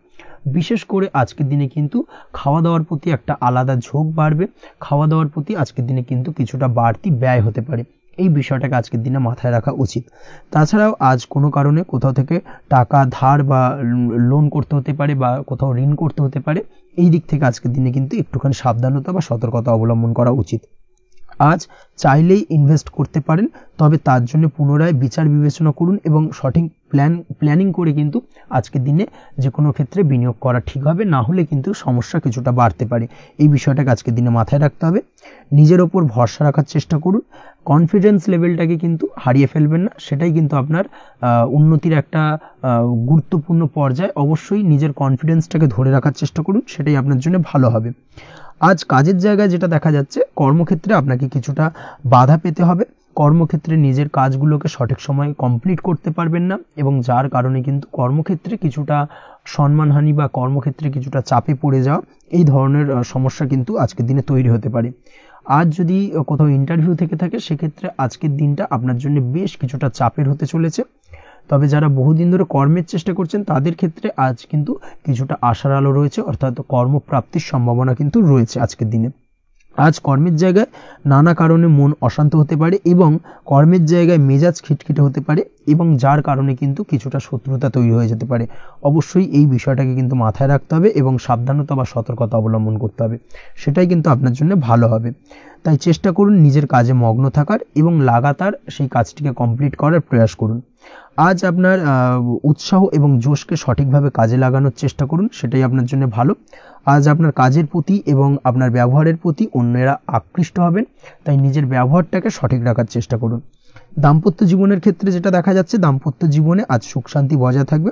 বিশেষ করে আজকের দিনে কিন্তু খাওয়া দাওয়ার প্রতি একটা আলাদা ঝোঁক বাড়বে। খাওয়া দাওয়ার প্রতি আজকের দিনে কিন্তু কিছুটা বাড়তি ব্যয় হতে পারে। এই বিষয়টাকে আজকের দিনে মাথায় রাখা উচিত। তাছাড়াও আজ কোনো কারণে কোথাও থেকে টাকা ধার বা লোন করতে হতে পারে বা কোথাও ঋণ করতে হতে পারে। এই দিক থেকে আজকের দিনে কিন্তু একটুখানি সাবধানতা বা সতর্কতা অবলম্বন করা উচিত। আজ চাইলেই ইনভেস্ট করতে পারেন, তবে তার জন্য পুনরায় বিচার বিবেচনা করুন এবং সঠিক প্ল্যানিং করে কিন্তু আজকের দিনে যে কোনো ক্ষেত্রে বিনিয়োগ করা ঠিক হবে। না হলে কিন্তু সমস্যা কিছুটা বাড়তে পারে। এই বিষয়টাকে আজকের দিনে মাথায় রাখতে হবে। নিজের ওপর ভরসা রাখার চেষ্টা করুন। কনফিডেন্স লেভেলটাকে কিন্তু হারিয়ে ফেলবেন না, সেটাই কিন্তু আপনার উন্নতির একটা গুরুত্বপূর্ণ পর্যায়। অবশ্যই নিজের কনফিডেন্সটাকে ধরে রাখার চেষ্টা করুন, সেটাই আপনার জন্য ভালো হবে। আজ কাজের জায়গায় যেটা দেখা যাচ্ছে, কর্মক্ষেত্রে আপনাকে কিছুটা বাধা পেতে হবে। কর্মক্ষেত্রে নিজের কাজগুলোকে সঠিক সময়ে কমপ্লিট করতে পারবেন না এবং যার কারণে কিন্তু কর্মক্ষেত্রে কিছুটা সম্মানহানি বা কর্মক্ষেত্রে কিছুটা চাপে পড়ে যাওয়া, এই ধরনের সমস্যা কিন্তু আজকের দিনে তৈরি হতে পারে। আজ যদি কোথাও ইন্টারভিউ থেকে থাকে, সেক্ষেত্রে আজকের দিনটা আপনার জন্য বেশ কিছুটা চাপের হতে চলেছে। তবে যারা বহুদিন ধরে কর্মের চেষ্টা করছেন, তাদের ক্ষেত্রে আজ কিন্তু কিছুটা আশার আলো রয়েছে, অর্থাৎ কর্মপ্রাপ্তির সম্ভাবনা কিন্তু রয়েছে আজকের দিনে। আজ কর্মের জায়গায় নানা কারণে মন অশান্ত হতে পারে এবং কর্মের জায়গায় মেজাজ খিটখিটে হতে পারে এবং যার কারণে কিন্তু কিছুটা শত্রুতা তৈরি হয়ে যেতে পারে। অবশ্যই এই বিষয়টাকে কিন্তু মাথায় রাখতে হবে এবং সাবধানতা বা সতর্কতা অবলম্বন করতে হবে, সেটাই কিন্তু আপনার জন্য ভালো হবে। তাই চেষ্টা করুন নিজের কাজে মগ্ন থাকার এবং লাগাতার সেই কাজটিকে কমপ্লিট করার প্রয়াস করুন। আজ আপনার উৎসাহ এবং জোশকে সঠিকভাবে কাজে লাগানোর চেষ্টা করুন, সেটাই আপনার জন্য ভালো। আজ আপনার কাজের প্রতি এবং আপনার ব্যবহারের প্রতি অন্যেরা আকৃষ্ট হবেন, তাই নিজের ব্যবহারটাকে সঠিক রাখার চেষ্টা করুন। দাম্পত্য জীবনের ক্ষেত্রে যেটা দেখা যাচ্ছে, দাম্পত্য জীবনে আজ সুখ শান্তি বজায় থাকবে।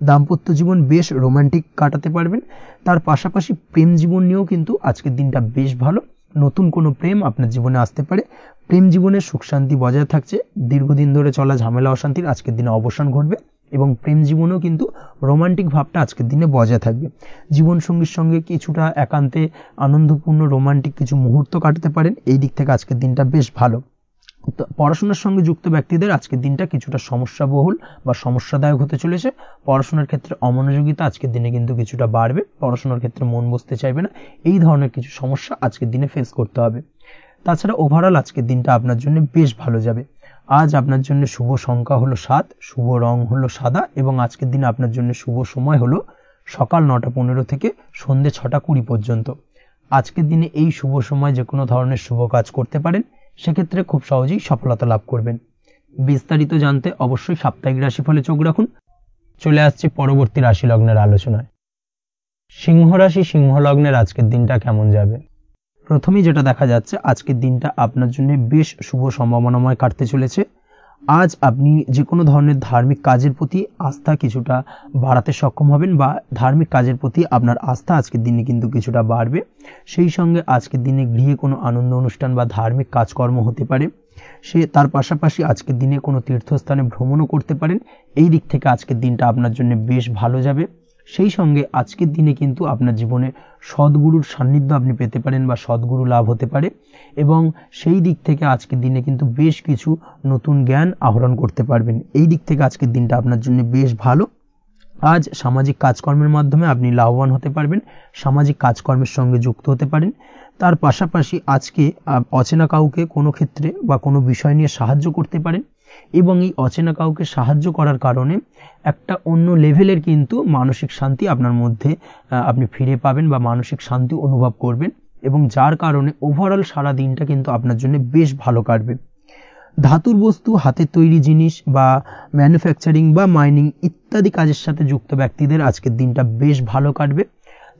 দাম্পত্য জীবন বেশ রোমান্টিক কাটাতে পারবেন। তার পাশাপাশি প্রেম জীবন নিয়েও কিন্তু আজকের দিনটা বেশ ভালো। নতুন কোনো প্রেম আপনার জীবনে আসতে পারে। প্রেম জীবনে সুখ শান্তি বজায় থাকছে। দীর্ঘদিন ধরে চলা ঝামেলা অশান্তির আজকের দিনে অবসান ঘটবে এবং প্রেম জীবনেও কিন্তু রোমান্টিক ভাবটা আজকের দিনে বজায় থাকবে। জীবনসঙ্গীর সঙ্গে কিছুটা একান্তে আনন্দপূর্ণ রোমান্টিক কিছু মুহূর্ত কাটাতে পারেন, এই দিক থেকে আজকের দিনটা বেশ ভালো। পড়াশোনার সঙ্গে যুক্ত ব্যক্তিদের আজকের দিনটা কিছুটা সমস্যাবহুল বা সমস্যাদায়ক হতে চলেছে। পড়াশোনার ক্ষেত্রে অমনোযোগিতা আজকের দিনে কিন্তু কিছুটা বাড়বে, পড়াশোনার ক্ষেত্রে মন বসতে চাইবে না, এই ধরনের কিছু সমস্যা আজকের দিনে ফেস করতে হবে। তাছাড়া ওভারঅল আজকের দিনটা আপনার জন্য বেশ ভালো যাবে। আজ আপনার জন্য শুভ সংখ্যা হলো 7, শুভ রং হলো সাদা এবং আজকের দিনে আপনার জন্য শুভ সময় হলো সকাল 9:15 থেকে সন্ধ্যে 6:20 পর্যন্ত। আজকের দিনে এই শুভ সময় যে কোনো ধরনের শুভ কাজ করতে পারেন, সেক্ষেত্রে খুব সহজেই সফলতা লাভ করবেন। বিস্তারিত জানতে অবশ্যই সাপ্তাহিক রাশিফলে চোখ রাখুন। চলে আসছে পরবর্তী রাশি লগ্নের আলোচনায়। সিংহ রাশি, সিংহ লগ্নের আজকের দিনটা কেমন যাবে? প্রথমেই যেটা দেখা যাচ্ছে, আজকের দিনটা আপনার জন্য বেশ শুভ সম্ভাবনাময় কাটতে চলেছে। আজ আপনি যে কোনো ধরনের ধার্মিক কাজের প্রতি আস্থা কিছুটা বাড়াতে সক্ষম হবেন বা ধার্মিক কাজের প্রতি আপনার আস্থা আজকের দিনে কিন্তু কিছুটা বাড়বে। সেই সঙ্গে আজকের দিনে গৃহে কোনো আনন্দ অনুষ্ঠান বা ধার্মিক কাজকর্ম হতে পারে। তার পাশাপাশি আজকের দিনে কোনো তীর্থস্থানে ভ্রমণও করতে পারেন, এই দিক থেকে আজকের দিনটা আপনার জন্য বেশ ভালো যাবে। সেই সঙ্গে আজকের দিনে কিন্তু আপনার জীবনে সদ্গুরুর সান্নিধ্য আপনি পেতে পারেন বা সদ্গুরু লাভ হতে পারে এবং সেই দিক থেকে আজকের দিনে কিন্তু বেশ কিছু নতুন জ্ঞান আহরণ করতে পারবেন, এই দিক থেকে আজকের দিনটা আপনার জন্য বেশ ভালো। আজ সামাজিক কাজকর্মের মাধ্যমে আপনি লাভবান হতে পারবেন, সামাজিক কাজকর্মের সঙ্গে যুক্ত হতে পারেন। তার পাশাপাশি আজকে অচেনা কাউকে কোনো ক্ষেত্রে বা কোনো বিষয় নিয়ে সাহায্য করতে পারেন এবং এই অচেনা কাউকে সাহায্য করার কারণে একটা অন্য লেভেলের কিন্তু মানসিক শান্তি আপনার মধ্যে আপনি ফিরে পাবেন বা মানসিক শান্তি অনুভব করবেন এবং যার কারণে ওভারঅল সারা দিনটা কিন্তু আপনার জন্য বেশ ভালো কাটবে। ধাতুর বস্তু, হাতের তৈরি জিনিস বা ম্যানুফ্যাকচারিং বা মাইনিং ইত্যাদি কাজের সাথে যুক্ত ব্যক্তিদের আজকের দিনটা বেশ ভালো কাটবে।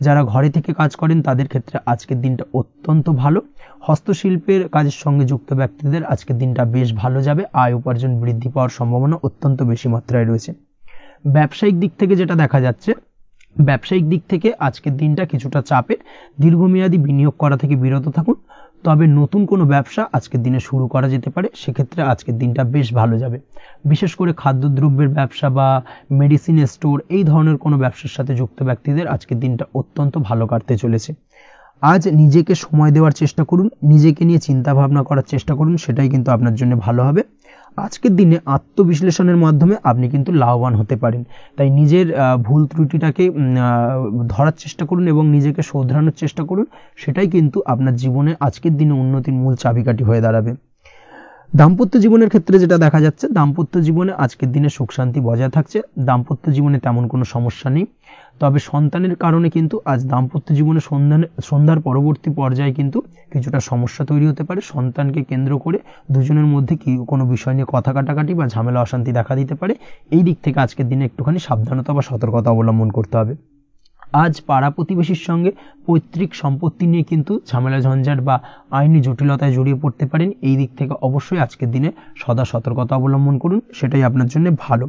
যারা ঘরে থেকে কাজ করেন তাদের ক্ষেত্রে আজকের দিনটা অত্যন্ত ভালো। হস্তশিল্পের কাজের সঙ্গে যুক্ত ব্যক্তিদের আজকের দিনটা বেশ ভালো যাবে, আয় উপার্জন বৃদ্ধি পাওয়ার সম্ভাবনা অত্যন্ত বেশি মাত্রায় রয়েছে। ব্যবসায়িক দিক থেকে যেটা দেখা যাচ্ছে, ব্যবসায়িক দিক থেকে আজকের দিনটা কিছুটা চাপের, দীর্ঘমেয়াদী বিনিয়োগ করা থেকে বিরত থাকুন। তবে নতুন কোনো ব্যবসা আজকের দিনে শুরু করা যেতে পারে, সেক্ষেত্রে আজকের দিনটা বেশ ভালো যাবে। বিশেষ করে খাদ্যদ্রব্যের ব্যবসা বা মেডিসিন স্টোর এই ধরনের কোনো ব্যবসার সাথে যুক্ত ব্যক্তিদের আজকের দিনটা অত্যন্ত ভালো কাটতে চলেছে। আজ নিজেকে সময় দেওয়ার চেষ্টা করুন, নিজেকে নিয়ে চিন্তা ভাবনা করার চেষ্টা করুন, সেটাই কিন্তু আপনার জন্য ভালো হবে। আজকের দিনে আত্মবিশ্লেষণের মাধ্যমে আপনি কিন্তু লাভবান হতে পারেন, তাই নিজের ভুল ত্রুটিটাকে ধরার চেষ্টা করুন এবং নিজেকে শোধরানোর চেষ্টা করুন, সেটাই কিন্তু আপনার জীবনে আজকের দিনে উন্নতির মূল চাবিকাঠি হয়ে দাঁড়াবে। দাম্পত্য জীবনের ক্ষেত্রে যেটা দেখা যাচ্ছে, দাম্পত্য জীবনে আজকের দিনে সুখ শান্তি বজায় থাকছে, দাম্পত্য জীবনে তেমন কোনো সমস্যা নেই। তবে সন্তানের কারণে কিন্তু আজ দাম্পত্য জীবনে সন্ধ্যার পরবর্তী পর্যায়ে কিন্তু কিছুটা সমস্যা তৈরি হতে পারে। সন্তানকে কেন্দ্র করে দুজনের মধ্যে কি কোনো বিষয় নিয়ে কথা কাটাকাটি বা ঝামেলা অশান্তি দেখা দিতে পারে, এই দিক থেকে আজকের দিনে একটুখানি সাবধানতা বা সতর্কতা অবলম্বন করতে হবে। আজ পাড়া প্রতিবেশীর সঙ্গে পৈতৃক সম্পত্তি নিয়ে কিন্তু ঝামেলা ঝঞ্ঝাট বা আইনি জটিলতায় জড়িয়ে পড়তে পারেন, এই দিক থেকে অবশ্যই আজকের দিনে সদা সতর্কতা অবলম্বন করুন, সেটাই আপনার জন্য ভালো।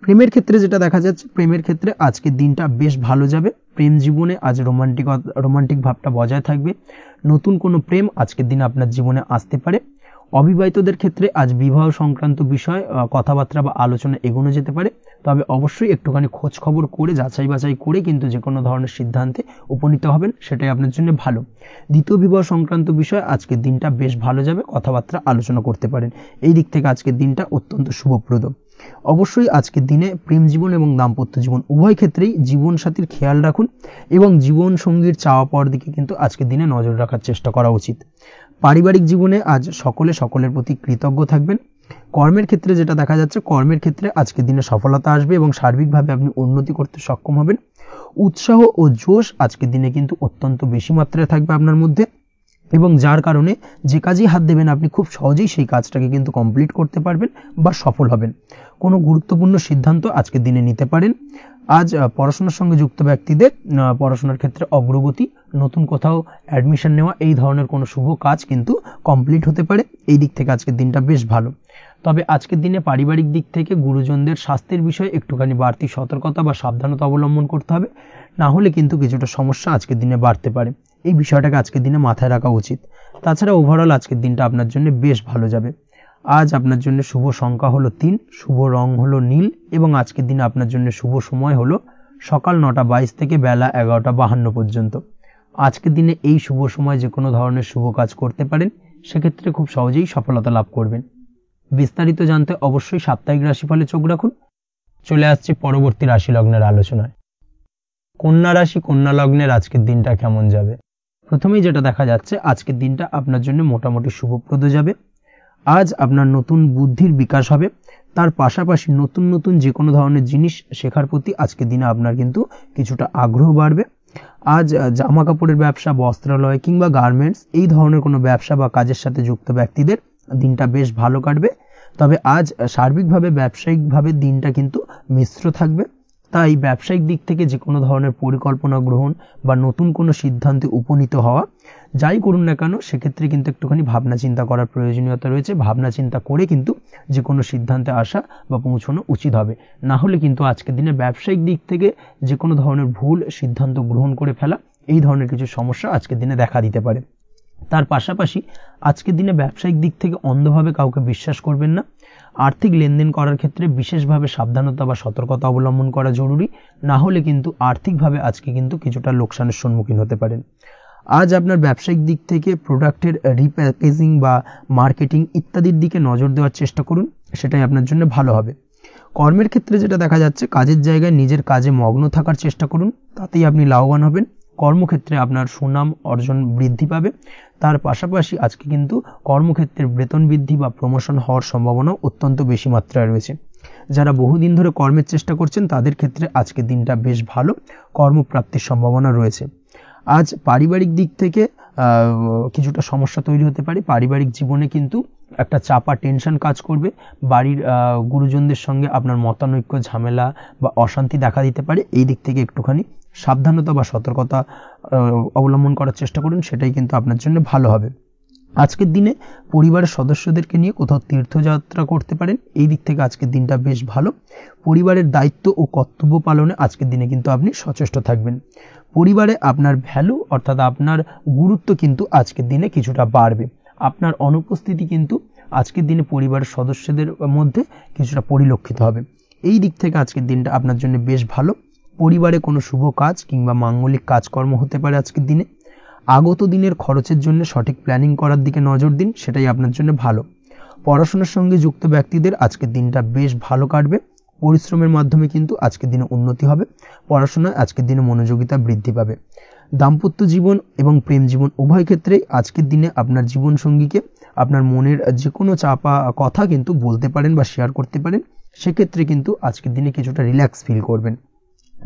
প্রেমের ক্ষেত্রে যেটা দেখা যাচ্ছে, প্রেমের ক্ষেত্রে আজকের দিনটা বেশ ভালো যাবে। প্রেম জীবনে আজ রোমান্টিক ভাবটা বজায় থাকবে, নতুন কোনো প্রেম আজকের দিনে আপনার জীবনে আসতে পারে। অবিবাহিতদের ক্ষেত্রে আজ বিবাহ সংক্রান্ত বিষয় কথাবার্তা বা আলোচনা এগোনো যেতে পারে, তবে অবশ্যই একটুখানি খোঁজ খবর করে যাচাই বাছাই করে কিন্তু যে কোনো ধরনের সিদ্ধান্তে উপনীত হবেন, সেটাই আপনার জন্য ভালো। দ্বিতীয় বিবাহ সংক্রান্ত বিষয় আজকের দিনটা বেশ ভালো যাবে, কথাবার্তা আলোচনা করতে পারেন, এই দিক থেকে আজকের দিনটা অত্যন্ত শুভপ্রদ। অবশ্যই আজকের দিনে প্রেম জীবন এবং দাম্পত্য জীবন উভয় ক্ষেত্রেই জীবনসাথীর খেয়াল রাখুন এবং জীবন সঙ্গীর চাওয়া পাওয়ার দিকে কিন্তু আজকের দিনে নজর রাখার চেষ্টা করা উচিত। পারিবারিক জীবনে আজ সকলের প্রতি কৃতজ্ঞ থাকবেন। কর্মের ক্ষেত্রে যেটা দেখা যাচ্ছে, কর্মের ক্ষেত্রে আজকের দিনে সফলতা আসবে এবং সার্বিকভাবে আপনি উন্নতি করতে সক্ষম হবেন। উৎসাহ ও জোশ আজকের দিনে কিন্তু অত্যন্ত বেশি মাত্রায় থাকবে আপনার মধ্যে এবং যার কারণে যে কাজেই হাত দেবেন আপনি খুব সহজেই সেই কাজটাকে কিন্তু কমপ্লিট করতে পারবেন বা সফল হবেন। কোনো গুরুত্বপূর্ণ সিদ্ধান্ত আজকের দিনে নিতে পারেন। আজ পড়াশোনার সঙ্গে যুক্ত ব্যক্তিদের পড়াশোনার ক্ষেত্রে অগ্রগতি, নতুন কোথাও অ্যাডমিশন নেওয়া, এই ধরনের কোনো শুভ কাজ কিন্তু কমপ্লিট হতে পারে, এই দিক থেকে আজকের দিনটা বেশ ভালো। তবে আজকের দিনে পারিবারিক দিক থেকে গুরুজনদের স্বাস্থ্যের বিষয়ে একটুখানি বাড়তি সতর্কতা বা সাবধানতা অবলম্বন করতে হবে, না হলে কিন্তু কিছুটা সমস্যা আজকের দিনে বাড়তে পারে, এই বিষয়টাকে আজকের দিনে মাথায় রাখা উচিত। তাছাড়া ওভারঅল আজকের দিনটা আপনার জন্য বেশ ভালো যাবে। আজ আপনার জন্য শুভ সংখ্যা হলো 3, শুভ রং হলো নীল এবং আজকের দিনে আপনার জন্য শুভ সময় হলো সকাল 9:22 থেকে বেলা 11:52 পর্যন্ত। আজকের দিনে এই শুভ সময় যে কোনো ধরনের শুভ কাজ করতে পারেন, সেক্ষেত্রে খুব সহজেই সফলতা লাভ করবেন। বিস্তারিত জানতে অবশ্যই সাপ্তাহিক রাশিফলে চোখ রাখুন। চলে আসছে পরবর্তী রাশি লগ্নের আলোচনায়। কন্যা রাশি, কন্যা লগ্নের আজকের দিনটা কেমন যাবে? প্রথমেই যেটা দেখা যাচ্ছে, আজকের দিনটা আপনার জন্য মোটামুটি শুভপ্রদ যাবে। আজ আপনার নতুন বুদ্ধির বিকাশ হবে, তার পাশাপাশি নতুন নতুন যে কোনো ধরনের জিনিস শেখার প্রতি আজকের দিনে আপনার কিন্তু কিছুটা আগ্রহ বাড়বে। আজ জামা কাপড়ের ব্যবসা, বস্ত্রালয় কিংবা গার্মেন্টস এই ধরনের কোনো ব্যবসা বা কাজের সাথে যুক্ত ব্যক্তিদের দিনটা বেশ ভালো কাটবে। তবে আজ সার্বিকভাবে ব্যবসায়িকভাবে দিনটা কিন্তু মিশ্র থাকবে, তাই ব্যবসায়িক দিক থেকে যে কোনো ধরনের পরিকল্পনা গ্রহণ বা নতুন কোনো সিদ্ধান্তে উপনীত হওয়া, যাই করুন না কেন সেক্ষেত্রে কিন্তু একটুখানি ভাবনা চিন্তা করার প্রয়োজনীয়তা রয়েছে। ভাবনা চিন্তা করে কিন্তু যে কোনো সিদ্ধান্তে আসা বা পৌঁছানো উচিত হবে, না হলে কিন্তু আজকের দিনে ব্যবসায়িক দিক থেকে যে কোনো ধরনের ভুল সিদ্ধান্ত গ্রহণ করে ফেলা, এই ধরনের কিছু সমস্যা আজকের দিনে দেখা দিতে পারে। তার পাশাপাশি আজকের দিনে ব্যবসায়িক দিক থেকে অন্ধভাবে কাউকে বিশ্বাস করবেন না। আর্থিক লেনদেন করার ক্ষেত্রে বিশেষভাবে সাবধানতা বা সতর্কতা অবলম্বন করা জরুরি, না হলে কিন্তু আর্থিকভাবে আজকে কিন্তু কিছুটা লোকসানের সম্মুখীন হতে পারেন। আজ আপনার ব্যবসায়িক দিক থেকে প্রোডাক্টের রিপ্যাকেজিং বা মার্কেটিং ইত্যাদির দিকে নজর দেওয়ার চেষ্টা করুন, সেটাই আপনার জন্য ভালো হবে। কর্মের ক্ষেত্রে যেটা দেখা যাচ্ছে, কাজের জায়গায় নিজের কাজে মগ্ন থাকার চেষ্টা করুন, তাতেই আপনি লাভবান হবেন। কর্মক্ষেত্রে আপনার সুনাম অর্জন বৃদ্ধি পাবে। তার পাশাপাশি আজকে কিন্তু কর্মক্ষেত্রের বেতন বৃদ্ধি বা প্রমোশন হওয়ার সম্ভাবনা অত্যন্ত বেশি মাত্রায় রয়েছে। যারা বহুদিন ধরে কর্মের চেষ্টা করছেন তাদের ক্ষেত্রে আজকের দিনটা বেশ ভালো, কর্মপ্রাপ্তির সম্ভাবনা রয়েছে। আজ পারিবারিক দিক থেকে কিছুটা সমস্যা তৈরি হতে পারে। পারিবারিক জীবনে কিন্তু একটা চাপা টেনশন কাজ করবে। বাড়ির গুরুজনদের সঙ্গে আপনার মতানৈক্য, ঝামেলা বা অশান্তি দেখা দিতে পারে। এই দিক থেকে একটুখানি সাবধানতা বা সতর্কতা অবলম্বন করার চেষ্টা করুন, সেটাই কিন্তু আপনার জন্য ভালো হবে। আজকের দিনে পরিবারের সদস্যদেরকে নিয়ে কোথাও তীর্থযাত্রা করতে পারেন, এই দিক থেকে আজকের দিনটা বেশ ভালো। পরিবারের দায়িত্ব ও কর্তব্য পালনে আজকের দিনে কিন্তু আপনি সচেষ্ট থাকবেন। পরিবারে আপনার ভ্যালু অর্থাৎ আপনার গুরুত্ব কিন্তু আজকের দিনে কিছুটা বাড়বে। আপনার অনুপস্থিতি কিন্তু আজকের দিনে পরিবারের সদস্যদের মধ্যে কিছুটা পরিলক্ষিত হবে। এই দিক থেকে আজকের দিনটা আপনার জন্য বেশ ভালো। পরিবারে কোনো শুভ কাজ কিংবা মাঙ্গলিক কাজকর্ম হতে পারে আজকের দিনে। আগত দিনের খরচের জন্য সঠিক প্ল্যানিং করার দিকে নজর দিন, সেটাই আপনার জন্য ভালো। পড়াশোনার সঙ্গে যুক্ত ব্যক্তিদের আজকের দিনটা বেশ ভালো কাটবে। পরিশ্রমের মাধ্যমে কিন্তু আজকের দিনে উন্নতি হবে। পড়াশোনায় আজকের দিনে মনোযোগিতা বৃদ্ধি পাবে। দাম্পত্য জীবন এবং প্রেম জীবন উভয় ক্ষেত্রেই আজকের দিনে আপনার জীবনসঙ্গীকে আপনার মনের যে কোনো চাপা কথা কিন্তু বলতে পারেন বা শেয়ার করতে পারেন। সেক্ষেত্রে কিন্তু আজকের দিনে কিছুটা রিল্যাক্স ফিল করবেন।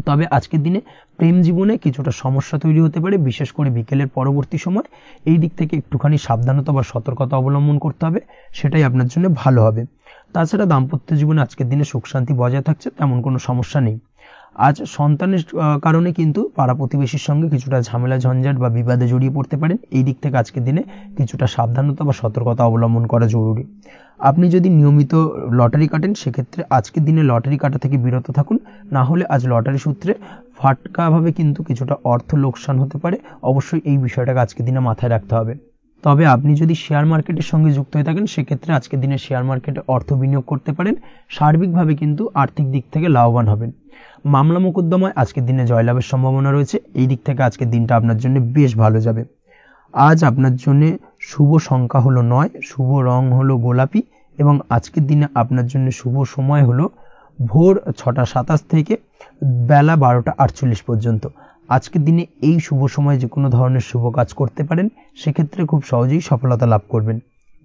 তবে আজকের দিনে প্রেম জীবনে কিছুটা সমস্যা তৈরি হতে পারে, বিশেষ করে বিকেলের পরবর্তী সময়। এই দিক থেকে একটুখানি সাবধানতা বা সতর্কতা অবলম্বন করতে হবে, সেটাই আপনার জন্য ভালো হবে। তাছাড়া দাম্পত্য জীবনে আজকের দিনে সুখ শান্তি বজায় থাকছে, তেমন কোনো সমস্যা নেই। আজ সন্তানের কারণে কিন্তু পাড়া প্রতিবেশীর সঙ্গে কিছুটা ঝামেলা ঝঞ্ঝাট বা বিবাদে জড়িয়ে পড়তে পারেন। এই দিক থেকে আজকের দিনে কিছুটা সাবধানতা বা সতর্কতা অবলম্বন করা জরুরি। আপনি যদি নিয়মিত লটারি কাটেন, সেক্ষেত্রে আজকের দিনে লটারি কাটা থেকে বিরত থাকুন, না হলে আজ লটারি সূত্রে ফাটকাভাবে কিন্তু কিছুটা অর্থ লোকসান হতে পারে। অবশ্যই এই বিষয়টাকে আজকের দিনে মাথায় রাখতে হবে। তবে আপনি যদি শেয়ার মার্কেটের সঙ্গে যুক্ত হয়ে থাকেন, সেক্ষেত্রে আজকের দিনে শেয়ার মার্কেটে অর্থ বিনিয়োগ করতে পারেন। সার্বিকভাবে কিন্তু আর্থিক দিক থেকে লাভবান হবেন। মামলা মোকদ্দমায় আজকের দিনে জয়লাভের সম্ভাবনা রয়েছে। এই দিক থেকে আজকের দিনটা আপনার জন্য বেশ ভালো যাবে। আজ আপনার জন্য শুভ সংখ্যা হলো 9, শুভ রং হলো গোলাপি এবং আজকের দিনে আপনার জন্য শুভ সময় হলো ভোর 6:27 থেকে বেলা 12:48 পর্যন্ত। আজকের দিনে এই শুভ সময় যে কোনো ধরনের শুভ কাজ করতে পারেন, সেক্ষেত্রে খুব সহজেই সফলতা লাভ করবেন।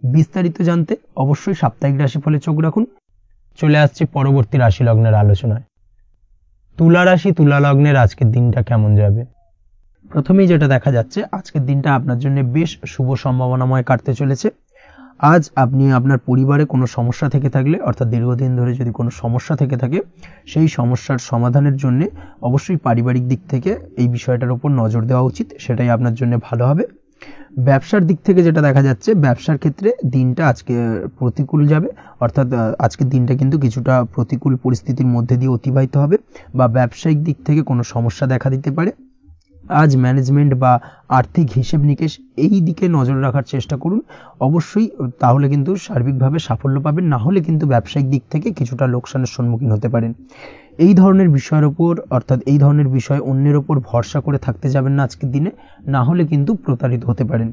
বিস্তারিত জানতে অবশ্যই সাপ্তাহিক রাশিফলে চোখ রাখুন। চলে আসছে পরবর্তী রাশি লগ্নের আলোচনায়। তুলা রাশি, তুলা লগ্নের আজকের দিনটা কেমন যাবে? প্রথমেই যেটা দেখা যাচ্ছে, আজকের দিনটা আপনার জন্য বেশ শুভ সম্ভাবনাময় কাটতে চলেছে। আজ আপনি আপনার পরিবারে কোনো সমস্যা থেকে থাকলে, অর্থাৎ দীর্ঘদিন ধরে যদি কোনো সমস্যা থেকে থাকে, সেই সমস্যার সমাধানের জন্য অবশ্যই পারিবারিক দিক থেকে এই বিষয়টার উপর নজর দেওয়া উচিত, সেটাই আপনার জন্য ভালো হবে। ব্যবসার দিক থেকে যেটা দেখা যাচ্ছে, ব্যবসার ক্ষেত্রে দিনটা আজকে প্রতিকূল যাবে, অর্থাৎ আজকের দিনটা কিন্তু কিছুটা প্রতিকূল পরিস্থিতির মধ্যে দিয়ে অতিবাহিত হবে বা ব্যবসায়িক দিক থেকে কোনো সমস্যা দেখা দিতে পারে। আজ ম্যানেজমেন্ট বা আর্থিক হিসেব নিকেশ এই দিকে নজর রাখার চেষ্টা করুন অবশ্যই, তাহলে কিন্তু সার্বিকভাবে সাফল্য পাবেন। না হলে কিন্তু ব্যবসায়িক দিক থেকে কিছুটা লোকসানের সম্মুখীন হতে পারেন। এই ধরনের বিষয়ের ওপর, অর্থাৎ এই ধরনের বিষয় অন্যের ওপর ভরসা করে থাকতে যাবেন না আজকের দিনে, না হলে কিন্তু প্রতারিত হতে পারেন।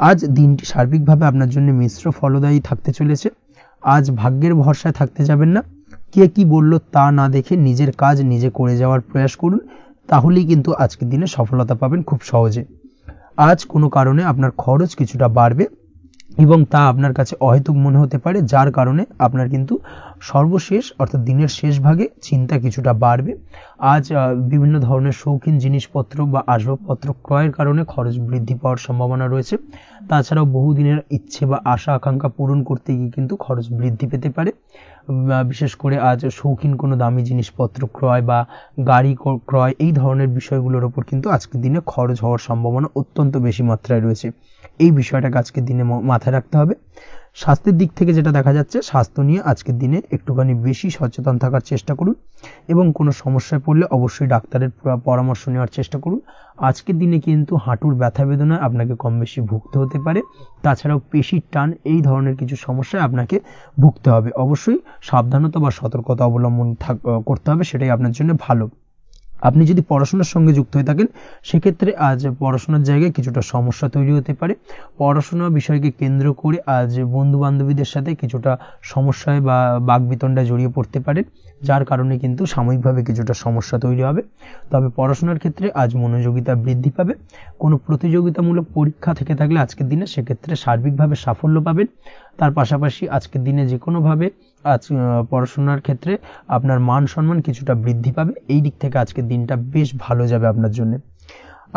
আজ দিনটি সার্বিকভাবে আপনার জন্য মিশ্র ফলদায়ী থাকতে চলেছে। আজ ভাগ্যের ভরসায় থাকতে যাবেন না। কে কি বলল তা না দেখে নিজের কাজ নিজে করে যাওয়ার প্রয়াস করুন, তাহলেই কিন্তু আজকের দিনে সফলতা পাবেন খুব সহজে। আজ কোনো কারণে আপনার খরচ কিছুটা বাড়বে এবং তা আপনার কাছে অহেতুক মনে হতে পারে, যার কারণে আপনার কিন্তু সর্বশেষ অর্থাৎ দিনের শেষ ভাগে চিন্তা কিছুটা বাড়বে। আজ বিভিন্ন ধরনের শৌখিন জিনিসপত্র বা আসবাবপত্র ক্রয়ের কারণে খরচ বৃদ্ধি পাওয়ার সম্ভাবনা রয়েছে। তাছাড়াও বহুদিনের ইচ্ছে বা আশা আকাঙ্ক্ষা পূরণ করতে গিয়ে কিন্তু খরচ বৃদ্ধি পেতে পারে। বিশেষ করে আজ শৌখিন কোনো দামি জিনিসপত্র ক্রয় বা গাড়ি ক্রয় এই ধরনের বিষয়গুলোর ওপর কিন্তু আজকের দিনে খরচ হওয়ার সম্ভাবনা অত্যন্ত বেশি মাত্রায় রয়েছে। এই বিষয়টাকে আজকের দিনে মাথায় রাখতে হবে। স্বাস্থ্যের দিক থেকে যেটা দেখা যাচ্ছে, স্বাস্থ্য নিয়ে আজকের দিনে একটুখানি বেশি সচেতন থাকার চেষ্টা করুন এবং কোনো সমস্যায় পড়লে অবশ্যই ডাক্তারের পরামর্শ নেওয়ার চেষ্টা করুন। আজকের দিনে কিন্তু হাঁটুর ব্যথা বেদনায় আপনাকে কম বেশি ভুগতে হতে পারে। তাছাড়াও পেশির টান এই ধরনের কিছু সমস্যায় আপনাকে ভুগতে হবে। অবশ্যই সাবধানতা বা সতর্কতা অবলম্বন করতে হবে, সেটাই আপনার জন্য ভালো। আপনি যদি পড়াশোনার সঙ্গে যুক্ত হয়ে থাকেন সেক্ষেত্রে আজ পড়াশোনার জায়গায় কিছুটা সমস্যা তৈরি হতে পারে। পড়াশোনা বিষয়কে কেন্দ্র করে আজ বন্ধু বান্ধবীদের সাথে কিছুটা সমস্যায় বা বাকবিতণ্ডায় জড়িয়ে পড়তে পারেন, যার কারণে কিন্তু সাময়িকভাবে কিছুটা সমস্যা তৈরি হবে। তবে পড়াশোনার ক্ষেত্রে আজ মনোযোগিতা বৃদ্ধি পাবে। কোনো প্রতিযোগিতামূলক পরীক্ষা থেকে থাকলে আজকের দিনে সেক্ষেত্রে সার্বিকভাবে সাফল্য পাবেন। তার পাশাপাশি আজকের দিনে যে কোনোভাবে আজ পড়াশোনার ক্ষেত্রে আপনার মান সম্মান কিছুটা বৃদ্ধি পাবে। এই দিক থেকে আজকের দিনটা বেশ ভালো যাবে আপনার জন্য।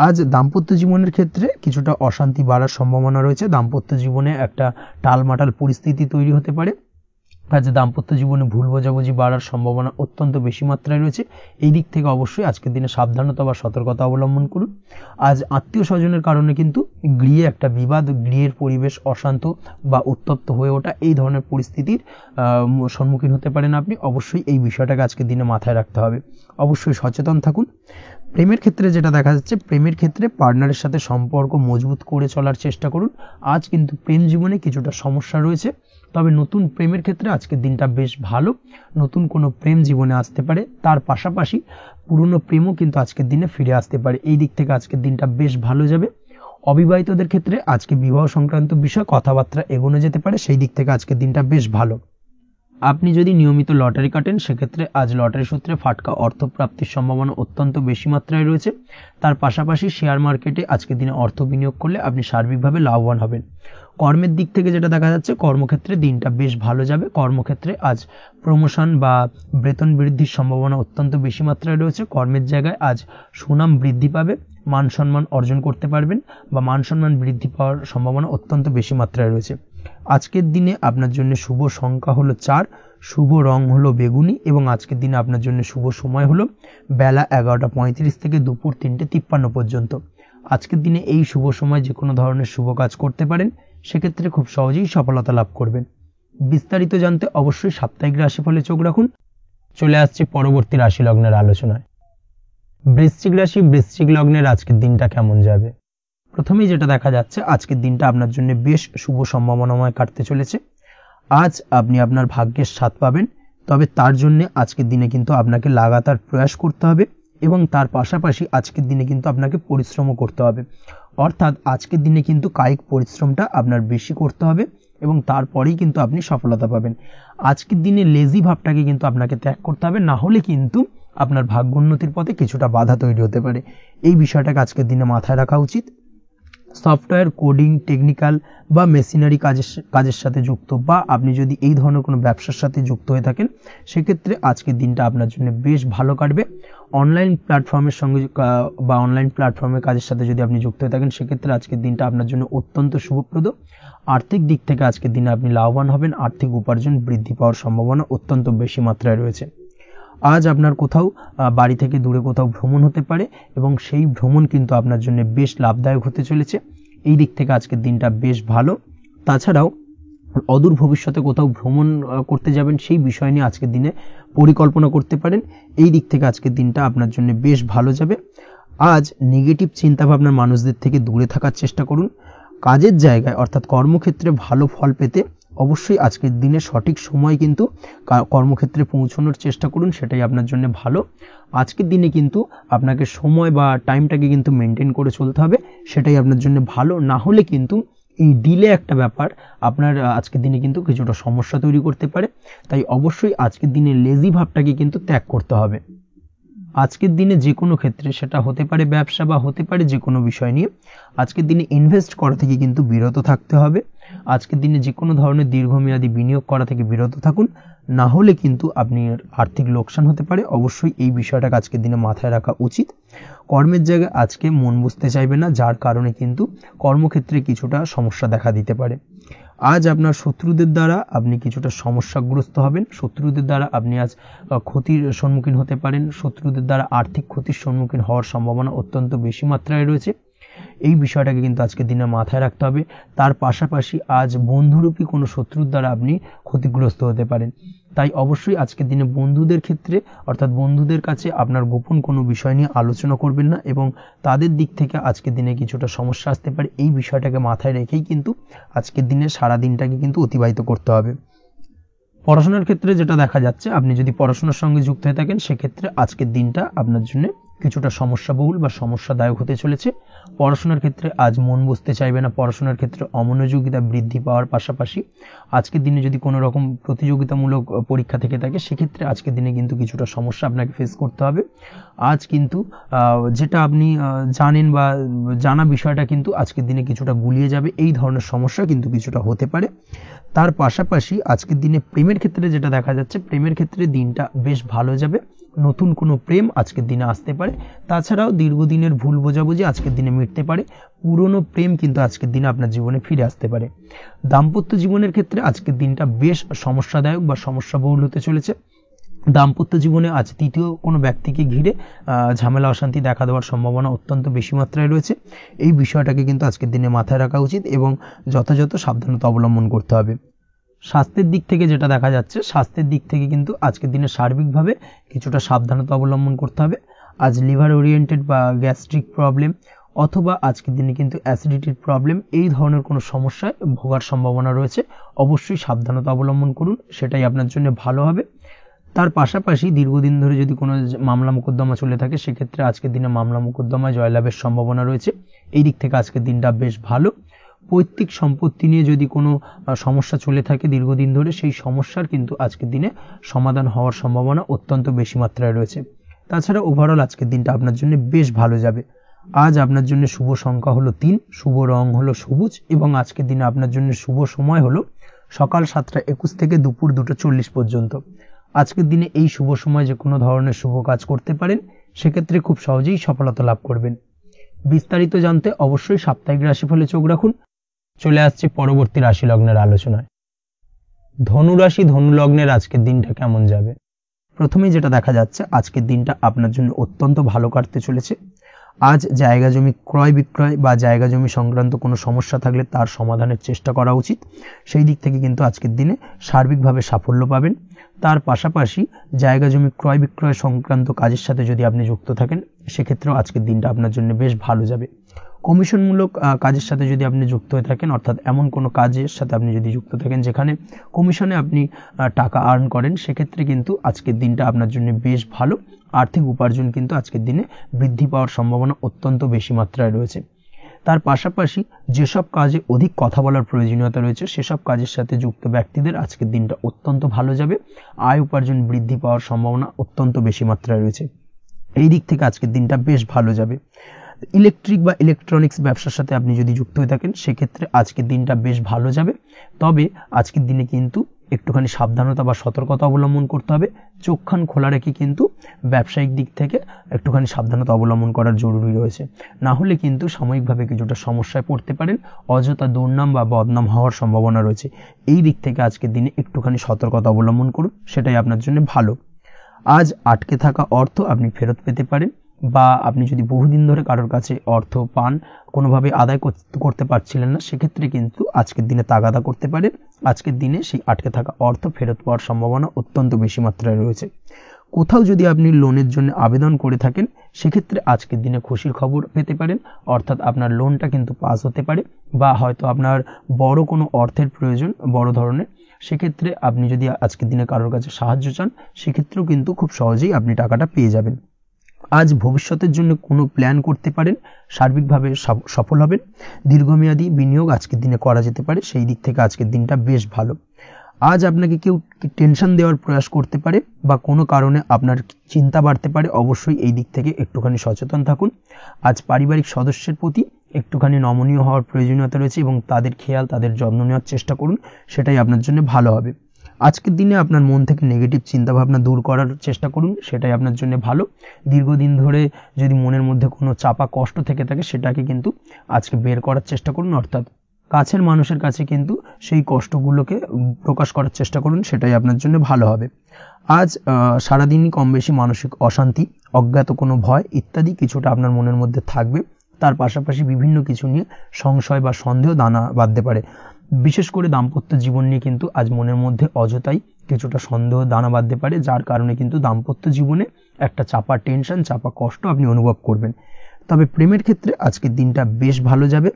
আজ দাম্পত্য জীবনের ক্ষেত্রে কিছুটা অশান্তি বাড়ার সম্ভাবনা রয়েছে। দাম্পত্য জীবনে একটা টালমাটাল পরিস্থিতি তৈরি হতে পারে। আজ দাম্পত্য জীবনে ভুল বোঝাবুঝি বাড়ার সম্ভাবনা অত্যন্ত বেশি মাত্রায় রয়েছে। এই দিক থেকে অবশ্যই আজকের দিনে সাবধানতা বা সতর্কতা অবলম্বন করুন। আজ আত্মীয় স্বজনের কারণে কিন্তু গৃহে একটা বিবাদ, গৃহের পরিবেশ অশান্ত বা উত্তপ্ত হয়ে ওঠা এই ধরনের পরিস্থিতির সম্মুখীন হতে পারেন আপনি। অবশ্যই এই বিষয়টাকে আজকের দিনে মাথায় রাখতে হবে। অবশ্যই সচেতন থাকুন। প্রেমের ক্ষেত্রে যেটা দেখা যাচ্ছে, প্রেমের ক্ষেত্রে পার্টনারের সাথে সম্পর্ক মজবুত করে চলার চেষ্টা করুন। আজ কিন্তু প্রেম জীবনে কিছুটা সমস্যা রয়েছে, তবে নতুন প্রেমের ক্ষেত্রে আজকের দিনটা বেশ ভালো। নতুন কোনো প্রেম জীবনে আসতে পারে, তার পাশাপাশি পুরনো প্রেমও কিন্তু আজকের দিনে ফিরে আসতে পারে। এই দিক থেকে আজকের দিনটা বেশ ভালো যাবে। অবিবাহিতদের ক্ষেত্রে আজকে বিবাহ সংক্রান্ত বিষয় কথাবার্তা এগোনো যেতে পারে, সেই দিক থেকে আজকের দিনটা বেশ ভালো। আপনি যদি নিয়মিত লটারি কাটেন সেক্ষেত্রে আজ লটারি সূত্রে ফাটকা অর্থপ্রাপ্তির সম্ভাবনা অত্যন্ত বেশি মাত্রায় রয়েছে। তার পাশাপাশি শেয়ার মার্কেটে আজকের দিনে অর্থ বিনিয়োগ করলে আপনি সার্বিকভাবে লাভবান হবেন। কর্মের দিক থেকে যেটা দেখা যাচ্ছে, কর্মক্ষেত্রে দিনটা বেশ ভালো যাবে। কর্মক্ষেত্রে আজ প্রমোশন বা বেতন বৃদ্ধির সম্ভাবনা অত্যন্ত বেশি মাত্রায় রয়েছে। কর্মের জায়গায় আজ সুনাম বৃদ্ধি পাবে, মান সম্মান অর্জন করতে পারবেন বা মান সম্মান বৃদ্ধি পাওয়ার সম্ভাবনা অত্যন্ত বেশি মাত্রায় রয়েছে। আজকের দিনে আপনার জন্য শুভ সংখ্যা হলো 4, শুভ রং হলো বেগুনি এবং আজকের দিনে আপনার জন্য শুভ সময় হলো বেলা 11:35 থেকে দুপুর 3:53 পর্যন্ত। আজকের দিনে এই শুভ সময় যে কোনো ধরনের শুভ কাজ করতে পারেন, সেক্ষেত্রে খুব সহজেই সফলতা লাভ করবেন। বিস্তারিত জানতে অবশ্যই সাপ্তাহিক রাশিফলে চোখ রাখুন। চলে আসছে পরবর্তী রাশি লগ্নের আলোচনায়। বৃশ্চিক রাশি, বৃশ্চিক লগ্নের আজকের দিনটা কেমন যাবে? প্রথমেই যেটা দেখা যাচ্ছে, আজকের দিনটা আপনার জন্য বেশ শুভ সম্ভাবনাময় কাটতে চলেছে। আজ আপনি আপনার ভাগ্যের স্বাদ পাবেন, তবে তার জন্য আজকের দিনে কিন্তু আপনাকে লাগাতার প্রয়াস করতে হবে এবং তার পাশাপাশি আজকের দিনে কিন্তু আপনাকে পরিশ্রমও করতে হবে। অর্থাৎ আজকের দিনে কিন্তু কায়িক পরিশ্রমটা আপনার বেশি করতে হবে এবং তারপরেই কিন্তু আপনি সফলতা পাবেন। আজকের দিনে লেজি ভাবটাকে কিন্তু আপনাকে ত্যাগ করতে হবে, না হলে কিন্তু আপনার ভাগ্যোন্নতির পথে কিছুটা বাধা তৈরি হতে পারে। এই বিষয়টাকে আজকের দিনে মাথায় রাখা উচিত। সফটওয়্যার, কোডিং, টেকনিক্যাল বা মেশিনারি কাজের সাথে যুক্ত বা আপনি যদি এই ধরনের কোনো ব্যবসার সাথে যুক্ত হয়ে থাকেন, সেক্ষেত্রে আজকের দিনটা আপনার জন্য বেশ ভালো কাটবে। অনলাইন প্ল্যাটফর্মের সঙ্গে বা অনলাইন প্ল্যাটফর্মের কাজের সাথে যদি আপনি যুক্ত হয়ে থাকেন, সেক্ষেত্রে আজকের দিনটা আপনার জন্য অত্যন্ত শুভপ্রদ। আর্থিক দিক থেকে আজকের দিনে আপনি লাভবান হবেন। আর্থিক উপার্জন বৃদ্ধি পাওয়ার সম্ভাবনা অত্যন্ত বেশি মাত্রায় রয়েছে। আজ আপনার কোথাও বাড়ি থেকে দূরে কোথাও ভ্রমণ হতে পারে এবং সেই ভ্রমণ কিন্তু আপনার জন্য বেশ লাভদায়ক হতে চলেছে। এই দিক থেকে আজকের দিনটা বেশ ভালো। তাছাড়াও অদূর ভবিষ্যতে কোথাও ভ্রমণ করতে যাবেন, সেই বিষয় নিয়ে আজকের দিনে পরিকল্পনা করতে পারেন। এই দিক থেকে আজকের দিনটা আপনার জন্য বেশ ভালো যাবে। আজ নেগেটিভ চিন্তাভাবনার মানুষদের থেকে দূরে থাকার চেষ্টা করুন। কাজের জায়গায় অর্থাৎ কর্মক্ষেত্রে ভালো ফল পেতে অবশ্যই আজকের দিনে সঠিক সময় কিন্তু কর্মক্ষেত্রে পৌঁছানোর চেষ্টা করুন, সেটাই আপনার জন্য ভালো। আজকের দিনে কিন্তু আপনাকে সময় বা টাইমটাকে কিন্তু মেনটেন করে চলতে হবে, সেটাই আপনার জন্য ভালো। না হলে কিন্তু এই ডিলে একটা ব্যাপার আপনার আজকের দিনে কিন্তু কিছুটা সমস্যা তৈরি করতে পারে। তাই অবশ্যই আজকের দিনে লেজি ভাবটাকে কিন্তু ত্যাগ করতে হবে। আজকের দিনে যে কোনো ক্ষেত্রে, সেটা হতে পারে ব্যবসা বা হতে পারে যে কোনো বিষয় নিয়ে, আজকের দিনে ইনভেস্ট করা থেকে কিন্তু বিরত থাকতে হবে। আজকের দিনে যে কোনো ধরনের দীর্ঘমেয়াদী বিনিয়োগ করা থেকে বিরত থাকুন, না হলে কিন্তু আপনি আর্থিক লোকসান হতে পারে। অবশ্যই এই বিষয়টাকে আজকের দিনে মাথায় রাখা উচিত। কর্মের জায়গায় আজকে মন বসতে চাইবে না, যার কারণে কিন্তু কর্মক্ষেত্রে কিছুটা সমস্যা দেখা দিতে পারে। আজ আপনার শত্রুদের দ্বারা আপনি কিছুটা সমস্যাগ্রস্ত হবেন। শত্রুদের দ্বারা আপনি আজ ক্ষতির সম্মুখীন হতে পারেন। শত্রুদের দ্বারা আর্থিক ক্ষতির সম্মুখীন হওয়ার সম্ভাবনা অত্যন্ত বেশি মাত্রায় রয়েছে। এই বিষয়টাকে কিন্তু আজকের দিনে মাথায় রাখতে হবে। তার পাশাপাশি আজ বন্ধুরূপী কোনো শত্রুর দ্বারা আপনি ক্ষতিগ্রস্ত হতে পারেন। তাই অবশ্যই আজকের দিনে বন্ধুদের ক্ষেত্রে অর্থাৎ বন্ধুদের কাছে আপনার গোপন কোনো বিষয় নিয়ে আলোচনা করবেন না, এবং তাদের দিক থেকে আজকের দিনে কিছুটা সমস্যা আসতে পারে। এই বিষয়টাকে মাথায় রেখেই কিন্তু আজকের দিনে সারা দিনটাকে কিন্তু অতিবাহিত করতে হবে। পড়াশোনার ক্ষেত্রে যেটা দেখা যাচ্ছে, আপনি যদি পড়াশোনার সঙ্গে যুক্ত হয়ে থাকেন, সেক্ষেত্রে আজকের দিনটা আপনার জন্য কিছুটা সমস্যাবহুল বা সমস্যাদায়ক হতে চলেছে। পড়াশোনার ক্ষেত্রে আজ মন বসতে চাইবে না। পড়াশোনার ক্ষেত্রে অমনোযোগিতা বৃদ্ধি পাওয়ার পাশাপাশি আজকের দিনে যদি কোনো রকম প্রতিযোগিতামূলক পরীক্ষা থেকে থাকে, সেক্ষেত্রে আজকের দিনে কিন্তু কিছুটা সমস্যা আপনাকে ফেস করতে হবে। আজ কিন্তু যেটা আপনি জানেন বা জানা বিষয়টা কিন্তু আজকের দিনে কিছুটা গুলিয়ে যাবে। এই ধরনের সমস্যা কিন্তু কিছুটা হতে পারে। তার পাশাপাশি আজকের দিনে প্রেমের ক্ষেত্রে যেটা দেখা যাচ্ছে, প্রেমের ক্ষেত্রে দিনটা বেশ ভালো যাবে। নতুন কোনো প্রেম আজকের দিনে আসতে পারে। তাছাড়াও দীর্ঘদিনের ভুল বোঝাবুঝি আজকের দিনে মিটতে পারে। পুরনো প্রেম কিন্তু আজকের দিনে আপনার জীবনে ফিরে আসতে পারে। দাম্পত্য জীবনের ক্ষেত্রে আজকের দিনটা বেশ সমস্যাদায়ক বা সমস্যাবহুল হতে চলেছে। দাম্পত্য জীবনে আজ তৃতীয় কোনো ব্যক্তিকে ঘিরে ঝামেলা অশান্তি দেখা দেওয়ার সম্ভাবনা অত্যন্ত বেশি মাত্রায় রয়েছে। এই বিষয়টাকে কিন্তু আজকের দিনে মাথায় রাখা উচিত এবং যথাযথ সাবধানতা অবলম্বন করতে হবে। স্বাস্থ্যের দিক থেকে যেটা দেখা যাচ্ছে, স্বাস্থ্যের দিক থেকে কিন্তু আজকের দিনে সার্বিকভাবে কিছুটা সাবধানতা অবলম্বন করতে হবে। আজ লিভার ওরিয়েন্টেড বা গ্যাস্ট্রিক প্রবলেম অথবা আজকের দিনে কিন্তু অ্যাসিডিটির প্রবলেম, এই ধরনের কোনো সমস্যায় ভোগার সম্ভাবনা রয়েছে। অবশ্যই সাবধানতা অবলম্বন করুন, সেটাই আপনার জন্য ভালো হবে। তার পাশাপাশি দীর্ঘদিন ধরে যদি কোনো মামলা মোকদ্দমা চলে থাকে, সেক্ষেত্রে আজকের দিনে মামলা মোকদ্দমায় জয়লাভের সম্ভাবনা রয়েছে। এই দিক থেকে আজকের দিনটা বেশ ভালো। পৈতৃক সম্পত্তি নিয়ে যদি কোনো সমস্যা চলে থাকে দীর্ঘদিন ধরে, সেই সমস্যার কিন্তু আজকের দিনে সমাধান হওয়ার সম্ভাবনা অত্যন্ত বেশি মাত্রায় রয়েছে। তাছাড়া ওভারঅল আজকের দিনটা আপনার জন্য বেশ ভালো যাবে। আজ আপনার জন্য শুভ সংখ্যা হলো 3, শুভ রং হলো সবুজ, এবং আজকের দিনে আপনার জন্য শুভ সময় হলো সকাল 7:21 থেকে দুপুর 2:40 পর্যন্ত। আজকের দিনে এই শুভ সময় যে কোনো ধরনের শুভ কাজ করতে পারেন, সেক্ষেত্রে খুব সহজেই সফলতা লাভ করবেন। বিস্তারিত জানতে অবশ্যই সাপ্তাহিক রাশিফলে চোখ রাখুন। চলে আসছে পরবর্তী রাশি লগ্নের আলোচনায়। ধনুরাশি ধনু লগ্নের আজকের দিনটা কেমন যাবে? প্রথমেই যেটা দেখা যাচ্ছে, আজকের দিনটা আপনার জন্য অত্যন্ত ভালো কাটতে চলেছে। আজ জায়গা জমি ক্রয় বিক্রয় বা জায়গা জমি সংক্রান্ত কোনো সমস্যা থাকলে তার সমাধানের চেষ্টা করা উচিত। সেই দিক থেকে কিন্তু আজকের দিনে সার্বিকভাবে সাফল্য পাবেন। তার পাশাপাশি জায়গা জমি ক্রয় বিক্রয় সংক্রান্ত কাজের সাথে যদি আপনি যুক্ত থাকেন, সেক্ষেত্রেও আজকের দিনটা আপনার জন্য বেশ ভালো যাবে। কমিশনমূলক কাজের সাথে যদি আপনি যুক্ত হয়ে থাকেন, অর্থাৎ এমন কোনো কাজের সাথে আপনি যদি যুক্ত থাকেন যেখানে কমিশনে আপনি টাকা আর্ন করেন, সেক্ষেত্রে কিন্তু আজকের দিনটা আপনার জন্য বেশ ভালো। আর্থিক উপার্জন কিন্তু আজকের দিনে বৃদ্ধি পাওয়ার সম্ভাবনা অত্যন্ত বেশি মাত্রায় রয়েছে। তার পাশাপাশি যেসব কাজে অধিক কথা বলার প্রয়োজনীয়তা রয়েছে, সেসব কাজের সাথে যুক্ত ব্যক্তিদের আজকের দিনটা অত্যন্ত ভালো যাবে। আয় উপার্জন বৃদ্ধি পাওয়ার সম্ভাবনা অত্যন্ত বেশি মাত্রায় রয়েছে। এই দিক থেকে আজকের দিনটা বেশ ভালো যাবে। ইলেকট্রিক বা ইলেকট্রনিক্স ব্যবসার সাথে আপনি যদি যুক্ত হয়ে থাকেন, সেক্ষেত্রে আজকের দিনটা বেশ ভালো যাবে। তবে আজকের দিনে কিন্তু একটুখানি সাবধানতা বা সতর্কতা অবলম্বন করতে হবে। চোখ কান খোলা রেখে কিন্তু ব্যবসায়িক দিক থেকে একটুখানি সাবধানতা অবলম্বন করার জরুরি রয়েছে। না হলে কিন্তু সাময়িকভাবে কিছুটা সমস্যায় পড়তে পারেন, অযথা দুর্নাম বা বদনাম হওয়ার সম্ভাবনা রয়েছে। এই দিক থেকে আজকের দিনে একটুখানি সতর্কতা অবলম্বন করুন, সেটাই আপনার জন্য ভালো। আজ আটকে থাকা অর্থ আপনি ফেরত পেতে পারেন, বা আপনি যদি বহুদিন ধরে কারোর কাছে অর্থ পান, কোনোভাবে আদায় করতে পারছিলেন না, সেক্ষেত্রে কিন্তু আজকের দিনে তাগাদা করতে পারেন। আজকের দিনে সেই আটকে থাকা অর্থ ফেরত পাওয়ার সম্ভাবনা অত্যন্ত বেশি মাত্রায় রয়েছে। কোথাও যদি আপনি লোনের জন্য আবেদন করে থাকেন, সেক্ষেত্রে আজকের দিনে খুশির খবর পেতে পারেন, অর্থাৎ আপনার লোনটা কিন্তু পাস হতে পারে, বা হয়তো আপনার বড় কোনো অর্থের প্রয়োজন বড় ধরনের, সেক্ষেত্রে আপনি যদি আজকের দিনে কারোর কাছে সাহায্য চান সেক্ষেত্রেও কিন্তু খুব সহজেই আপনি টাকাটা পেয়ে যাবেন। আজ ভবিষ্যতের জন্য কোনো প্ল্যান করতে পারেন, সার্বিকভাবে সফল হবেন। দীর্ঘমেয়াদী বিনিয়োগ আজকের দিনে করা যেতে পারে, সেই দিক থেকে আজকের দিনটা বেশ ভালো। আজ আপনাকে কেউ টেনশন দেওয়ার প্রয়াস করতে পারে বা কোনো কারণে আপনার চিন্তা বাড়তে পারে, অবশ্যই এই দিক থেকে একটুখানি সচেতন থাকুন। আজ পারিবারিক সদস্যের প্রতি একটুখানি নমনীয় হওয়ার প্রয়োজনীয়তা রয়েছে এবং তাদের খেয়াল তাদের যত্ন নেওয়ার চেষ্টা করুন, সেটাই আপনার জন্য ভালো হবে। আজকের দিনে আপনার মন থেকে নেগেটিভ চিন্তাভাবনা দূর করার চেষ্টা করুন, সেটাই আপনার জন্য ভালো। দীর্ঘদিন ধরে যদি মনের মধ্যে কোনো চাপা কষ্ট থেকে থাকে সেটাকে কিন্তু আজকে বের করার চেষ্টা করুন, অর্থাৎ কাছের মানুষের কাছে কিন্তু সেই কষ্টগুলোকে প্রকাশ করার চেষ্টা করুন, সেটাই আপনার জন্য ভালো হবে। আজ সারাদিনই কম বেশি মানসিক অশান্তি, অজ্ঞাত কোনো ভয় ইত্যাদি কিছুটা আপনার মনের মধ্যে থাকবে। তার পাশাপাশি বিভিন্ন কিছু নিয়ে সংশয় বা সন্দেহ দানা বাঁধতে পারে। বিশেষ করে দাম্পত্য জীবন নিয়ে কিন্তু আজ মনের মধ্যে অযথাই কিছুটা সন্দেহ দানা বাঁধতে পারে, যার কারণে কিন্তু দাম্পত্য জীবনে একটা চাপা টেনশন, চাপা কষ্ট আপনি অনুভব করবেন। তবে প্রেমের ক্ষেত্রে আজকের দিনটা বেশ ভালো যাবে।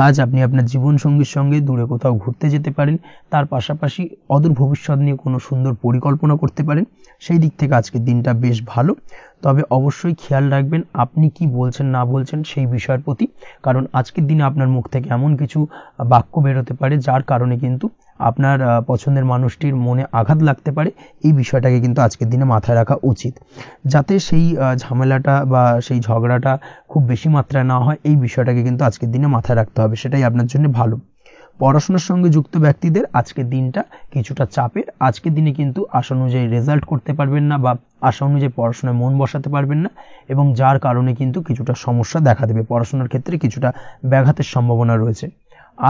আজ আপনি আপনার জীবনসঙ্গীর সঙ্গে দূরে কোথাও ঘুরতে যেতে পারেন, তার পাশাপাশি অদূর ভবিষ্যৎ নিয়ে কোনো সুন্দর পরিকল্পনা করতে পারেন, সেই দিক থেকে আজকের দিনটা বেশ ভালো। তবে অবশ্যই খেয়াল রাখবেন আপনি কি বলছেন না বলছেন সেই বিষয়ের প্রতি, কারণ আজকের দিনে আপনার মুখ থেকে এমন কিছু বাক্য বেরোতে পারে যার কারণে কিন্তু আপনার পছন্দের মানুষটির মনে আঘাত লাগতে পারে। এই বিষয়টাকে কিন্তু আজকের দিনে মাথায় রাখা উচিত, যাতে সেই ঝামেলাটা বা সেই ঝগড়াটা খুব বেশি মাত্রায় না হয়। এই বিষয়টাকে কিন্তু আজকের দিনে মাথায় রাখতে হবে, সেটাই আপনার জন্য ভালো। পড়াশোনার সঙ্গে যুক্ত ব্যক্তিদের আজকের দিনটা কিছুটা চাপের। আজকের দিনে কিন্তু আশা অনুযায়ী রেজাল্ট করতে পারবেন না বা আশা অনুযায়ী পড়াশোনায় মন বসাতে পারবেন না, এবং যার কারণে কিন্তু কিছুটা সমস্যা দেখা দেবে। পড়াশোনার ক্ষেত্রে কিছুটা ব্যাঘাতের সম্ভাবনা রয়েছে।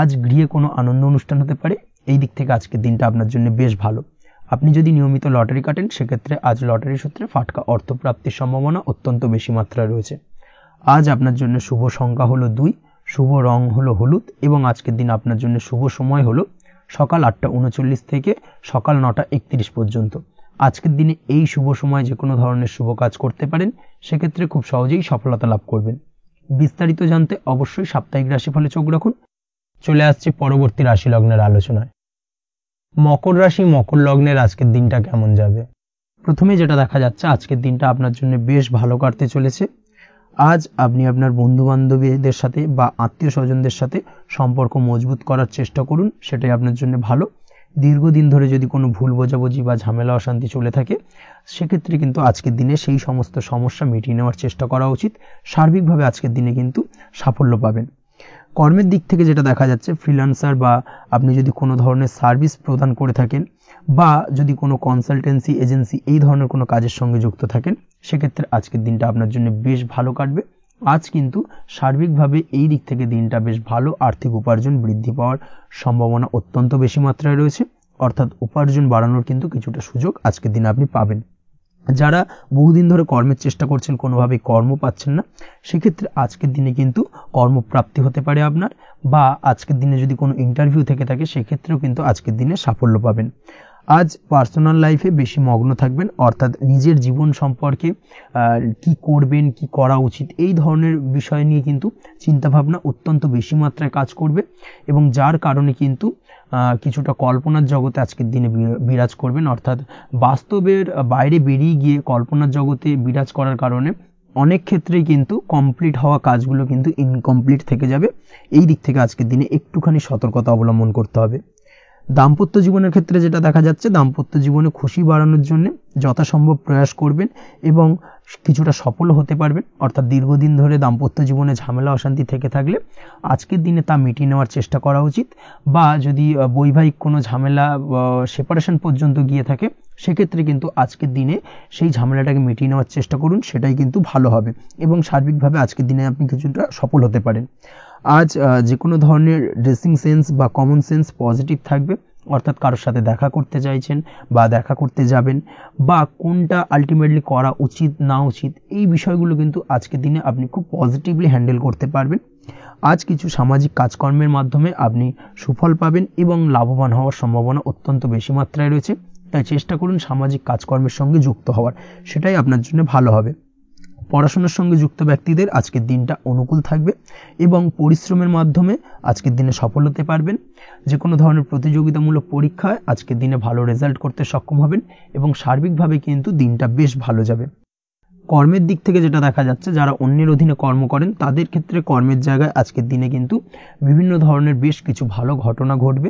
আজ গৃহে কোনো আনন্দ অনুষ্ঠান হতে পারে, এই দিক থেকে আজকের দিনটা আপনার জন্য বেশ ভালো। আপনি যদি নিয়মিত লটারি কাটেন সেক্ষেত্রে আজ লটারি সূত্রে ফাটকা অর্থপ্রাপ্তির সম্ভাবনা অত্যন্ত বেশি মাত্রায় রয়েছে। আজ আপনার জন্য শুভ সংখ্যা হলো 2, শুভ রং হলো হলুদ, এবং আজকের দিন আপনার জন্য শুভ সময় হলো সকাল 8:39 থেকে সকাল 9:31 পর্যন্ত। আজকের দিনে এই শুভ সময় যে কোনো ধরনের শুভ কাজ করতে পারেন, সেক্ষেত্রে খুব সহজেই সফলতা লাভ করবেন। বিস্তারিত জানতে অবশ্যই সাপ্তাহিক রাশিফলে চোখ রাখুন। চলে আসছে পরবর্তী রাশি লগ্নের আলোচনায়। মকর রাশি মকর লগ্নের আজকের দিনটা কেমন যাবে? প্রথমে যেটা দেখা যাচ্ছে আজকের দিনটা আপনার জন্য বেশ ভালো কাটতে চলেছে। আজ আপনি আপনার বন্ধু বান্ধবীদের সাথে বা আত্মীয় স্বজনদের সাথে সম্পর্ক মজবুত করার চেষ্টা করুন, সেটাই আপনার জন্য ভালো। দীর্ঘদিন ধরে যদি কোনো ভুল বোঝাবুঝি বা ঝামেলা অশান্তি চলে থাকে সেক্ষেত্রে কিন্তু আজকের দিনে সেই সমস্ত সমস্যা মিটিয়ে নেওয়ার চেষ্টা করা উচিত। সার্বিকভাবে আজকের দিনে কিন্তু সাফল্য পাবেন। কর্মের দিক থেকে যেটা দেখা যাচ্ছে, ফ্রিল্যান্সার বা আপনি যদি কোনো ধরনের সার্ভিস প্রদান করে থাকেন বা যদি কোনো কনসালটেন্সি এজেন্সি এই ধরনের কোনো কাজের সঙ্গে যুক্ত থাকেন, সেক্ষেত্রে আজকের দিনটা আপনার জন্য বেশ ভালো কাটবে। আজ কিন্তু সার্বিকভাবে এই দিক থেকে দিনটা বেশ ভালো। আর্থিক উপার্জন বৃদ্ধি পাওয়ার সম্ভাবনা অত্যন্ত বেশি মাত্রায় রয়েছে, অর্থাৎ উপার্জন বাড়ানোর কিন্তু কিছুটা সুযোগ আজকের দিনে আপনি পাবেন। যারা বহুদিন ধরে কর্মের চেষ্টা করছেন কোনোভাবেই কর্ম পাচ্ছেন না, সেক্ষেত্রে আজকের দিনে কিন্তু কর্মপ্রাপ্তি হতে পারে আপনার, বা আজকের দিনে যদি কোনো ইন্টারভিউ থেকে থাকে সেক্ষেত্রেও কিন্তু আজকের দিনে সাফল্য পাবেন। আজ পার্সোনাল লাইফে বেশি মগ্ন থাকবেন, অর্থাৎ নিজের জীবন সম্পর্কে কি করবেন কি করা উচিত এই ধরনের বিষয় নিয়ে কিন্তু চিন্তাভাবনা অত্যন্ত বেশি মাত্রায় কাজ করবে, এবং যার কারণে কিন্তু কিছুটা কল্পনার জগতে আজকের দিনে বিরাজ করবেন, অর্থাৎ বাস্তবের বাইরে বেরিয়ে গিয়ে কল্পনার জগতে বিরাজ করার কারণে অনেক ক্ষেত্রেই কিন্তু কমপ্লিট হওয়া কাজগুলো কিন্তু ইনকমপ্লিট থেকে যাবে। এই দিক থেকে আজকের দিনে একটুখানি সতর্কতা অবলম্বন করতে হবে। দাম্পত্য জীবনের ক্ষেত্রে যেটা দেখা যাচ্ছে, দাম্পত্য জীবনে খুশি বাড়ানোর জন্য যথাসম্ভব প্রয়াস করবেন এবং কিছুটা সফল হতে পারবেন। অর্থাৎ দীর্ঘদিন ধরে দাম্পত্য জীবনে ঝামেলা অশান্তি থেকে থাকলে আজকের দিনে তা মিটিয়ে নেওয়ার চেষ্টা করা উচিত, বা যদি বৈবাহিক কোনো ঝামেলা সেপারেশন পর্যন্ত গিয়ে থাকে সেক্ষেত্রে কিন্তু আজকের দিনে সেই ঝামেলাটাকে মিটিয়ে নেওয়ার চেষ্টা করুন, সেটাই কিন্তু ভালো হবে এবং সার্বিকভাবে আজকের দিনে আপনি কিছুটা সফল হতে পারেন। আজ যে কোনো ধরনের ড্রেসিং সেন্স বা কমন সেন্স পজিটিভ থাকবে, অর্থাৎ কারোর সাথে দেখা করতে চাইছেন বা দেখা করতে যাবেন বা কোনটা আলটিমেটলি করা উচিত না উচিত এই বিষয়গুলো কিন্তু আজকের দিনে আপনি খুব পজিটিভলি হ্যান্ডেল করতে পারবেন। আজ কিছু সামাজিক কাজকর্মের মাধ্যমে আপনি সুফল পাবেন এবং লাভবান হওয়ার সম্ভাবনা অত্যন্ত বেশি মাত্রায় রয়েছে, তাই চেষ্টা করুন সামাজিক কাজকর্মের সঙ্গে যুক্ত হওয়ার, সেটাই আপনার জন্য ভালো হবে। পড়াশোনার সঙ্গে যুক্ত ব্যক্তিদের আজকের দিনটা অনুকূল থাকবে এবং পরিশ্রমের মাধ্যমে আজকের দিনে সফল হতে পারবেন। যে কোনো ধরনের প্রতিযোগিতামূলক পরীক্ষায় আজকের দিনে ভালো রেজাল্ট করতে সক্ষম হবেন এবং সার্বিকভাবে কিন্তু দিনটা বেশ ভালো যাবে। কর্মের দিক থেকে যেটা দেখা যাচ্ছে, যারা অন্যের অধীনে কর্ম করেন তাদের ক্ষেত্রে কর্মের জায়গায় আজকের দিনে কিন্তু বিভিন্ন ধরনের বেশ কিছু ভালো ঘটনা ঘটবে।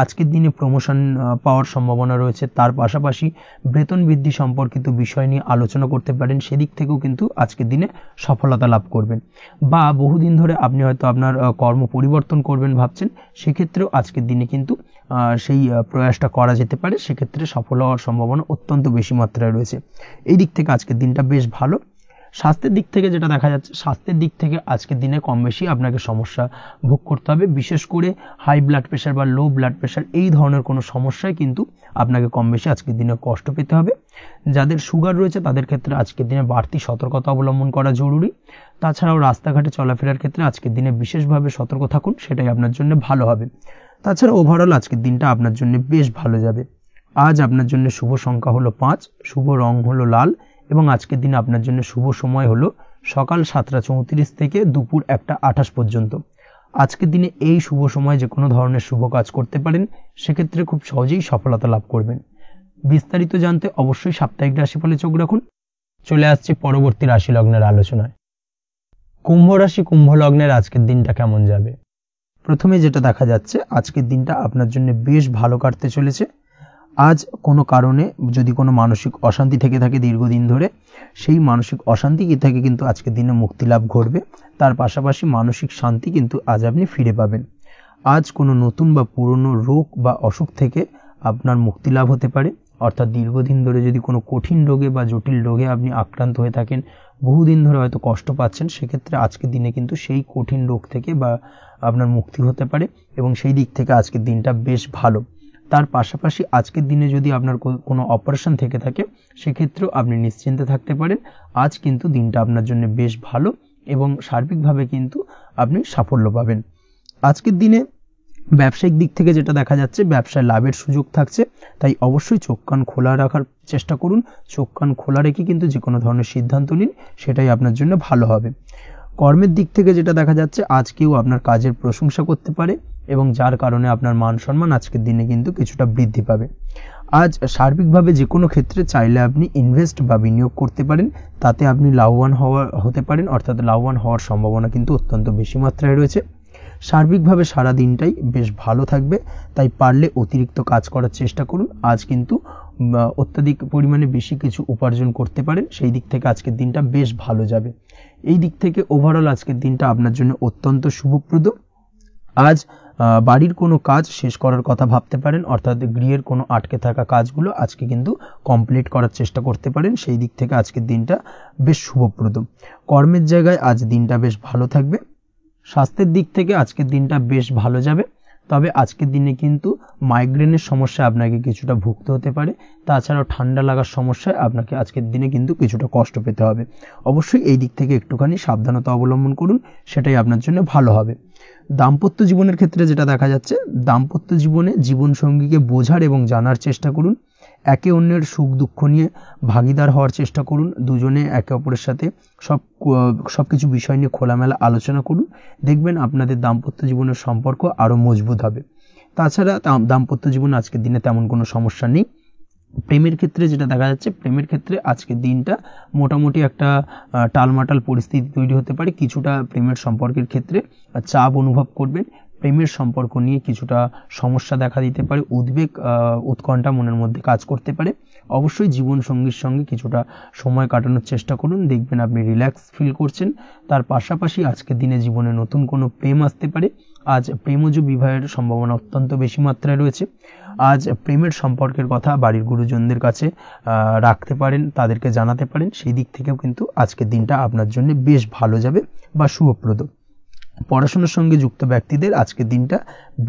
আজকের দিনে প্রমোশন পাওয়ার সম্ভাবনা রয়েছে। তার পাশাপাশি বেতন বৃদ্ধি সম্পর্কিত বিষয় নিয়ে আলোচনা করতে পারেন, সেদিক থেকেও কিন্তু আজকের দিনে সফলতা লাভ করবেন। বা বহুদিন ধরে আপনি হয়তো আপনার কর্ম পরিবর্তন করবেন ভাবছেন, সেক্ষেত্রেও আজকের দিনে কিন্তু সেই প্রয়াসটা করা যেতে পারে। সেক্ষেত্রে সফল হওয়ার সম্ভাবনা অত্যন্ত বেশি মাত্রায় রয়েছে। এই দিক থেকে আজকের দিনটা বেশ ভালো। স্বাস্থ্যের দিক থেকে যেটা দেখা যাচ্ছে, স্বাস্থ্যের দিক থেকে আজকের দিনে কম বেশি আপনাকে সমস্যা ভোগ করতে হবে। বিশেষ করে হাই ব্লাড প্রেশার বা লো ব্লাড প্রেশার এই ধরনের কোনো সমস্যায় কিন্তু আপনাকে কম বেশি আজকের দিনে কষ্ট পেতে হবে। যাদের সুগার রয়েছে তাদের ক্ষেত্রে আজকের দিনে বাড়তি সতর্কতা অবলম্বন করা জরুরি। তাছাড়াও রাস্তাঘাটে চলাফেরার ক্ষেত্রে আজকের দিনে বিশেষভাবে সতর্ক থাকুন, সেটাই আপনার জন্য ভালো হবে। তাছাড়া ওভারঅল আজকের দিনটা আপনার জন্য বেশ ভালো যাবে। আজ আপনার জন্য শুভ সংখ্যা হলো 5, শুভ রং হলো লাল এবং আজকের দিনে আপনার জন্য শুভ সময় হলো সকাল 7:34 থেকে দুপুর 1:28 পর্যন্ত। আজকের দিনে এই শুভ সময় যে কোনো ধরনের শুভ কাজ করতে পারেন, সেক্ষেত্রে খুব সহজেই সফলতা লাভ করবেন। বিস্তারিত জানতে অবশ্যই সাপ্তাহিক রাশিফলে চোখ রাখুন। চলে আসছে পরবর্তী রাশি লগ্নের আলোচনায়। কুম্ভ রাশি, কুম্ভ লগ্নের আজকের দিনটা কেমন যাবে? প্রথমে যেটা দেখা যাচ্ছে, আজকের দিনটা আপনার জন্য বেশ ভালো কাটতে চলেছে। আজ কোনো কারণে যদি কোনো মানসিক অশান্তি থেকে থাকে দীর্ঘদিন ধরে, সেই মানসিক অশান্তি থেকে কিন্তু আজকের দিনে মুক্তি লাভ ঘটবে। তার পাশাপাশি মানসিক শান্তি কিন্তু আজ আপনি ফিরে পাবেন। আজ কোনো নতুন বা পুরনো রোগ বা অসুখ থেকে আপনার মুক্তি লাভ হতে পারে। অর্থাৎ দীর্ঘদিন ধরে যদি কোনো কঠিন রোগে বা জটিল রোগে আপনি আক্রান্ত হয়ে থাকেন, বহুদিন ধরে হয়তো কষ্ট পাচ্ছেন, সেক্ষেত্রে আজকের দিনে কিন্তু সেই কঠিন রোগ থেকে বা আপনার মুক্তি হতে পারে এবং সেই দিক থেকে আজকের দিনটা বেশ ভালো। তার পাশাপাশি আজকের দিনে যদি আপনার কোনো অপারেশন থেকে থাকে, সেক্ষেত্রেও আপনি নিশ্চিন্তে থাকতে পারেন। আজ কিন্তু দিনটা আপনার জন্য বেশ ভালো এবং সার্বিকভাবে কিন্তু আপনি সাফল্য পাবেন। আজকের দিনে ব্যবসায়িক দিক থেকে যেটা দেখা যাচ্ছে, ব্যবসায় লাভের সুযোগ থাকছে, তাই অবশ্যই চোখ কান খোলা রাখার চেষ্টা করুন। চোখ কান খোলা রেখে কিন্তু যে কোনো ধরনের সিদ্ধান্ত নিন, সেটাই আপনার জন্য ভালো হবে। কর্মের দিক থেকে যেটা দেখা যাচ্ছে, আজ কেউ আপনার কাজের প্রশংসা করতে পারে এবং যার কারণে আপনার মান সম্মান আজকের দিনে কিন্তু কিছুটা বৃদ্ধি পাবে। আজ সার্বিকভাবে যে কোনো ক্ষেত্রে চাইলে আপনি ইনভেস্ট বা বিনিয়োগ করতে পারেন, তাতে আপনি লাভবান হতে পারেন। অর্থাৎ লাভবান হওয়ার সম্ভাবনা কিন্তু অত্যন্ত বেশি মাত্রায় রয়েছে। সার্বিকভাবে সারা দিনটাই বেশ ভালো থাকবে, তাই পারলে অতিরিক্ত কাজ করার চেষ্টা করুন। আজ কিন্তু অত্যাধিক পরিমাণে বেশি কিছু উপার্জন করতে পারেন, সেই দিক থেকে আজকের দিনটা বেশ ভালো যাবে। এই দিক থেকে ওভারঅল আজকের দিনটা আপনার জন্য অত্যন্ত শুভপ্রদ। আজ বাড়ির কোনো কাজ শেষ করার কথা ভাবতে পারেন, অর্থাৎ গৃহের কোনো আটকে থাকা কাজগুলো আজকে কিন্তু কমপ্লিট করার চেষ্টা করতে পারেন। সেই দিক থেকে আজকের দিনটা বেশ শুভপ্রদ। কর্মের জায়গায় আজ দিনটা বেশ ভালো থাকবে। স্বাস্থ্যের দিক থেকে আজকের দিনটা বেশ ভালো যাবে, তবে আজকের দিনে কিন্তু মাইগ্রেনের সমস্যা আপনাকে কিছুটা ভুগতে হতে পারে। তাছাড়াও ঠান্ডা লাগার সমস্যায় আপনাকে আজকের দিনে কিন্তু কিছুটা কষ্ট পেতে হবে। অবশ্যই এই দিক থেকে একটুখানি সাবধানতা অবলম্বন করুন, সেটাই আপনার জন্য ভালো হবে। দাম্পত্য জীবনের ক্ষেত্রে যেটা দেখা যাচ্ছে, দাম্পত্য জীবনে জীবনসঙ্গীকে বোঝার এবং জানার চেষ্টা করুন। একে অন্যের সুখ দুঃখ নিয়ে ভাগিদার হওয়ার চেষ্টা করুন। দুজনে একে অপরের সাথে সবকিছু বিষয় নিয়ে খোলামেলা আলোচনা করুন। দেখবেন আপনাদের দাম্পত্য জীবনের সম্পর্ক আরো মজবুত হবে। তাছাড়া দাম্পত্য জীবনে আজকের দিনে তেমন কোনো সমস্যা নেই। প্রেমের ক্ষেত্রে যেটা দেখা যাচ্ছে, প্রেমের ক্ষেত্রে আজকের দিনটা মোটামুটি একটা টালমাটাল পরিস্থিতি তৈরি হতে পারে। কিছুটা প্রেমের সম্পর্কের ক্ষেত্রে চাপ অনুভব করবেন। প্রেমের সম্পর্ক নিয়ে কিছুটা সমস্যা দেখা দিতে পারে, উদ্বেগ উৎকণ্ঠা মনের মধ্যে কাজ করতে পারে। অবশ্যই জীবন সঙ্গীর সঙ্গে কিছুটা সময় কাটানোর চেষ্টা করুন, দেখবেন আপনি রিল্যাক্স ফিল করছেন। তার পাশাপাশি আজকের দিনে জীবনে নতুন কোনো প্রেম আসতে পারে। আজ প্রেমজ বিবাহের সম্ভাবনা অত্যন্ত বেশি মাত্রায় রয়েছে। আজ প্রেমের সম্পর্কের কথা বাড়ির গুরুজনদের কাছে রাখতে পারেন, তাদেরকে জানাতে পারেন। সেই দিক থেকেও কিন্তু আজকের দিনটা আপনার জন্য বেশ ভালো যাবে বা শুভপ্রদ। পড়াশোনার সঙ্গে যুক্ত ব্যক্তিদের আজকের দিনটা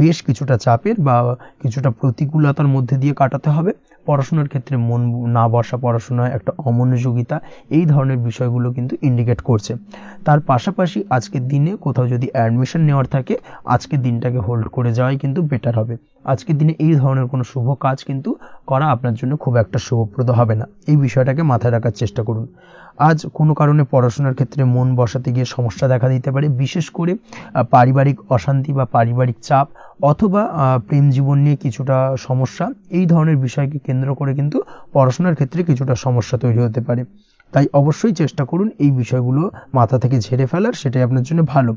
বেশ কিছুটা চাপের বা কিছুটা প্রতিকূলতার মধ্যে দিয়ে কাটাতে হবে। পড়াশোনার ক্ষেত্রে মন না বসা, পড়াশোনায় একটা অমনোযোগিতা, এই ধরনের বিষয়গুলো কিন্তু ইন্ডিকেট করছে। তার পাশাপাশি আজকের দিনে কোথাও যদি অ্যাডমিশন নেওয়ার থাকে, আজকের দিনটাকে হোল্ড করে যাওয়াই কিন্তু বেটার হবে। আজকের দিনে এই ধরনের কোনো শুভ কাজ কিন্তু করা আপনার জন্য খুব একটা শুভপ্রদ হবে না, এই বিষয়টাকে মাথায় রাখার চেষ্টা করুন। আজ কোনো কারণে পড়াশোনার ক্ষেত্রে মন বসাতে গিয়ে সমস্যা দেখা দিতে পারে, বিশেষ করে পারিবারিক অশান্তি বা পারিবারিক চাপ অথবা প্রেম জীবন নিয়ে কিছুটা সমস্যা, এই ধরনের বিষয়কে কেন্দ্র করে কিন্তু পড়াশোনার ক্ষেত্রে কিছুটা সমস্যা তৈরি হতে পারে। তাই অবশ্যই চেষ্টা করুন এই বিষয়গুলো মাথা থেকে ঝেড়ে ফেলার, সেটাই আপনার জন্য ভালো।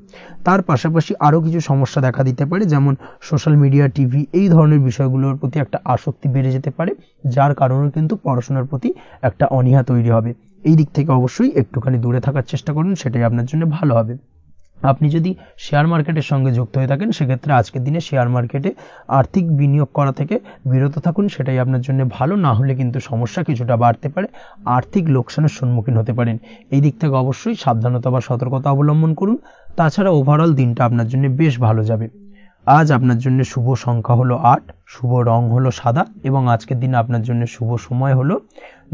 তার পাশাপাশি আরও কিছু সমস্যা দেখা দিতে পারে, যেমন সোশ্যাল মিডিয়া, টিভি, এই ধরনের বিষয়গুলোর প্রতি একটা আসক্তি বেড়ে যেতে পারে, যার কারণে কিন্তু পড়াশোনার প্রতি একটা অনীহা তৈরি হবে। এই দিক থেকে অবশ্যই একটুখানি দূরে থাকার চেষ্টা করুন, সেটাই আপনার জন্য ভালো হবে। আপনি যদি শেয়ার মার্কেটের সঙ্গে যুক্ত হয়ে থাকেন, সেক্ষেত্রে আজকের দিনে শেয়ার মার্কেটে আর্থিক বিনিয়োগ করা থেকে বিরত থাকুন, সেটাই আপনার জন্য ভালো। না হলে কিন্তু সমস্যা কিছুটা বাড়তে পারে, আর্থিক লোকসানের সম্মুখীন হতে পারেন। এই দিক থেকে অবশ্যই সাবধানতা বা সতর্কতা অবলম্বন করুন। তাছাড়া ওভারঅল দিনটা আপনার জন্য বেশ ভালো যাবে। আজ আপনার জন্য শুভ সংখ্যা হলো 8, শুভ রং হলো সাদা, এবং আজকের দিনে আপনার জন্য শুভ সময় হলো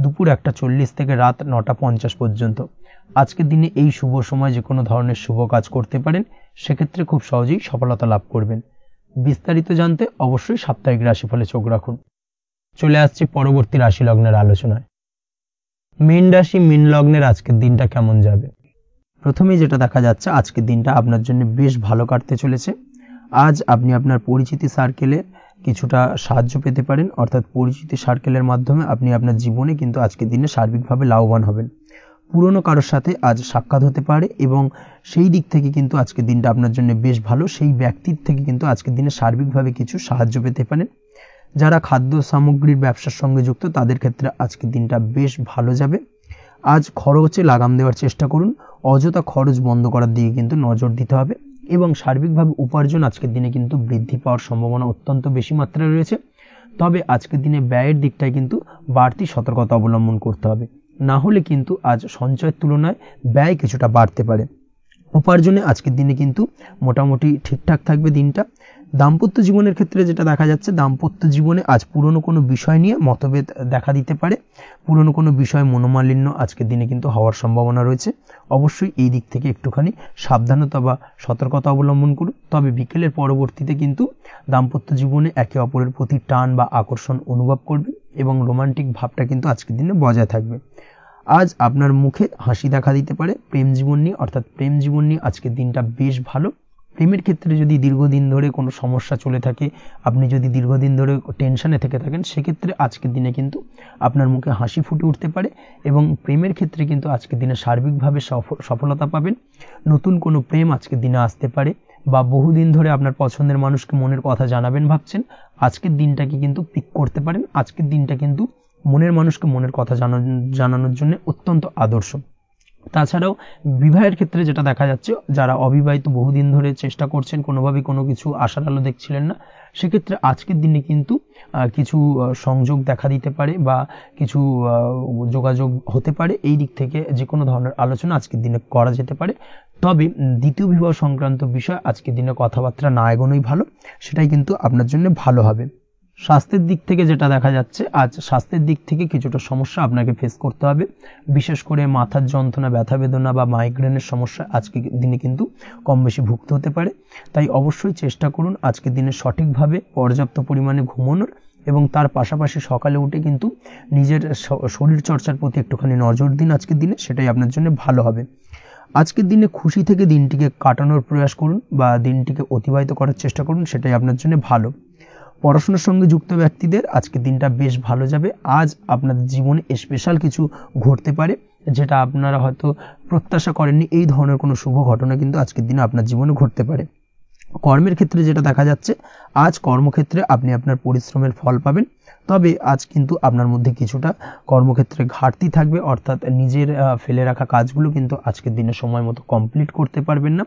দুপুর 1:40 থেকে রাত 9:50 পর্যন্ত। আজকের দিনে এই শুভ সময় যে কোনো ধরনের শুভ কাজ করতে পারেন, সেক্ষেত্রে খুব সহজেই সফলতা লাভ করবেন। বিস্তারিত জানতে অবশ্যই সাপ্তাহিক রাশিফলে চোখ রাখুন। চলে আসছি পরবর্তী রাশি লগ্নের আলোচনায়। মীন রাশি, মীন লগ্নের আজকের দিনটা কেমন যাবে? প্রথমেই যেটা দেখা যাচ্ছে, আজকের দিনটা আপনার জন্য বেশ ভালো কাটতে চলেছে। আজ আপনি আপনার পরিচিতি সার্কেলে কিছুটা সাহায্য পেতে পারেন, অর্থাৎ পরিচিতি সার্কেলের মাধ্যমে আপনি আপনার জীবনে কিন্তু আজকের দিনে সার্বিকভাবে লাভবান হবেন। পুরনো কারোর সাথে আজ সাক্ষাৎ হতে পারে, এবং সেই দিক থেকে কিন্তু আজকের দিনটা আপনার জন্য বেশ ভালো। সেই ব্যক্তির থেকে কিন্তু আজকের দিনে সার্বিকভাবে কিছু সাহায্য পেতে পারেন। যারা খাদ্য সামগ্রীর ব্যবসার সঙ্গে যুক্ত, তাদের ক্ষেত্রে আজকের দিনটা বেশ ভালো যাবে। আজ খরচে লাগাম দেওয়ার চেষ্টা করুন, অযথা খরচ বন্ধ করার দিকে কিন্তু নজর দিতে হবে, এবং সার্বিকভাবে উপার্জন আজকের দিনে কিন্তু বৃদ্ধি পাওয়ার সম্ভাবনা অত্যন্ত বেশি মাত্রায় রয়েছে। তবে আজকের দিনে ব্যয়ের দিকটায় কিন্তু বাড়তি সতর্কতা অবলম্বন করতে হবে, না হলে কিন্তু আজ সঞ্চয়ের তুলনায় ব্যয় কিছুটা বাড়তে পারে। উপার্জনে আজকের দিনে কিন্তু মোটামুটি ঠিকঠাক থাকবে দিনটা। দাম্পত্য জীবনের ক্ষেত্রে যেটা দেখা যাচ্ছে, দাম্পত্য জীবনে আজ পুরনো কোনো বিষয় নিয়ে মতভেদ দেখা দিতে পারে, পুরনো কোনো বিষয় মনোমালিন্য আজকের দিনে কিন্তু হওয়ার সম্ভাবনা রয়েছে। অবশ্যই এই দিক থেকে একটুখানি সাবধানতা বা সতর্কতা অবলম্বন করুন। তবে বিকেলের পরবর্তীতে কিন্তু দাম্পত্য জীবনে একে অপরের প্রতি টান বা আকর্ষণ অনুভব করবে, এবং রোমান্টিক ভাবটা কিন্তু আজকের দিনে বজায় থাকবে। আজ আপনার মুখে হাসি দেখা দিতে পারে। প্রেম জীবন নিয়ে, অর্থাৎ প্রেম জীবন নিয়ে আজকের দিনটা বেশ ভালো। প্রেমের ক্ষেত্রে যদি দীর্ঘদিন ধরে কোনো সমস্যা চলে থাকে, আপনি যদি দীর্ঘদিন ধরে টেনশনে থেকে থাকেন, সেক্ষেত্রে আজকের দিনে কিন্তু আপনার মুখে হাসি ফুটে উঠতে পারে, এবং প্রেমের ক্ষেত্রে কিন্তু আজকের দিনে সার্বিকভাবে সফলতা পাবেন। নতুন কোনো প্রেম আজকের দিনে আসতে পারে, বা বহুদিন ধরে আপনার পছন্দের মানুষকে মনের কথা জানাবেন ভাবছেন, আজকের দিনটাকে কিন্তু পিক করতে পারেন। আজকের দিনটা কিন্তু মনের মানুষকে মনের কথা জানানোর জন্য অত্যন্ত আদর্শ। তাছাড়াও বিবাহের ক্ষেত্রে যেটা দেখা যাচ্ছে, যারা অবিবাহিত বহুদিন ধরে চেষ্টা করছেন, কোনোভাবে কোনো কিছু আশার আলো দেখছিলেন না, সেক্ষেত্রে আজকের দিনে কিন্তু কিছু সংযোগ দেখা দিতে পারে, বা কিছু যোগাযোগ হতে পারে। এই দিক থেকে যে কোনো ধরনের আলোচনা আজকের দিনে করা যেতে পারে। তবে দ্বিতীয় বিবাহ সংক্রান্ত বিষয় আজকের দিনে কথাবার্তা না এগোনোই ভালো, সেটাই কিন্তু আপনার জন্য ভালো হবে। স্বাস্থ্যের দিক থেকে যেটা দেখা যাচ্ছে, আজ স্বাস্থ্যের দিক থেকে কিছুটা সমস্যা আপনাকে ফেস করতে হবে, বিশেষ করে মাথার যন্ত্রণা, ব্যথা বেদনা বা মাইগ্রেনের সমস্যা আজকের দিনে কিন্তু কম বেশি ভুগতে হতে পারে। তাই অবশ্যই চেষ্টা করুন আজকের দিনে সঠিকভাবে পর্যাপ্ত পরিমাণে ঘুমানোর, এবং তার পাশাপাশি সকালে উঠে কিন্তু নিজের শরীর চর্চার প্রতি একটুখানি নজর দিন আজকের দিনে, সেটাই আপনার জন্য ভালো হবে। আজকের দিনে খুশি থেকে দিনটিকে কাটানোর প্রয়াস করুন, বা দিনটিকে অতিবাহিত করার চেষ্টা করুন, সেটাই আপনার জন্য ভালো। পড়াশোনার সঙ্গে যুক্ত ব্যক্তিদের আজকের দিনটা বেশ ভালো যাবে। আজ আপনাদের জীবনে স্পেশাল কিছু ঘটতে পারে, যেটা আপনারা হয়তো প্রত্যাশা করেননি। এই ধরনের কোনো শুভ ঘটনা কিন্তু আজকের দিনে আপনার জীবনে ঘটতে পারে। কর্মের ক্ষেত্রে যেটা দেখা যাচ্ছে, আজ কর্মক্ষেত্রে আপনি আপনার পরিশ্রমের ফল পাবেন। তবে আজ কিন্তু আপনার মধ্যে কিছুটা কর্মক্ষেত্রে ঘাটতি থাকবে, অর্থাৎ নিজের ফেলে রাখা কাজগুলো কিন্তু আজকের দিনে সময় মতো কমপ্লিট করতে পারবেন না।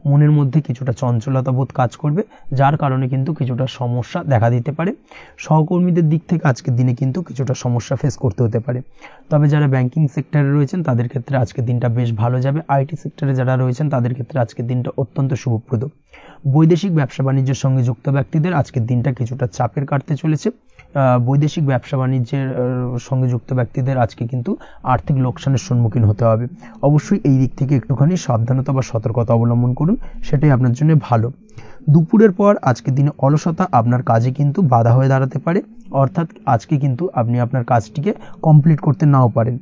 মনের মধ্যে কিছুটা চঞ্চলতা বোধ কাজ করবে, যার কারণে কিন্তু কিছুটা সমস্যা দেখা দিতে পারে। সহকর্মীদের দিক থেকে আজকের দিনে কিন্তু কিছুটা সমস্যা ফেস করতে হতে পারে। তবে যারা ব্যাংকিং সেক্টরে রয়েছেন, তাদের ক্ষেত্রে আজকের দিনটা বেশ ভালো যাবে। আইটি সেক্টরে যারা রয়েছেন, তাদের ক্ষেত্রে আজকের দিনটা অত্যন্ত শুভপ্রদ। বৈদেশিক ব্যবসা বাণিজ্যের সঙ্গে যুক্ত ব্যক্তিদের আজকের দিনটা কিছুটা চাপের কাটতে চলেছে। বৈদেশিক ব্যবসা বাণিজ্যের সঙ্গে যুক্ত ব্যক্তিদের আজকে কিন্তু আর্থিক লোকসানের সম্মুখীন হতে হবে। অবশ্যই এই দিক থেকে একটুখানি সাবধানতা বা সতর্কতা অবলম্বন করুন, সেটাই আপনার জন্য ভালো। দুপুরের পর আজকের দিনে অলসতা আপনার কাজে কিন্তু বাধা হয়ে দাঁড়াতে পারে, অর্থাৎ আজকে কিন্তু আপনি আপনার কাজটিকে কমপ্লিট করতে নাও পারেন।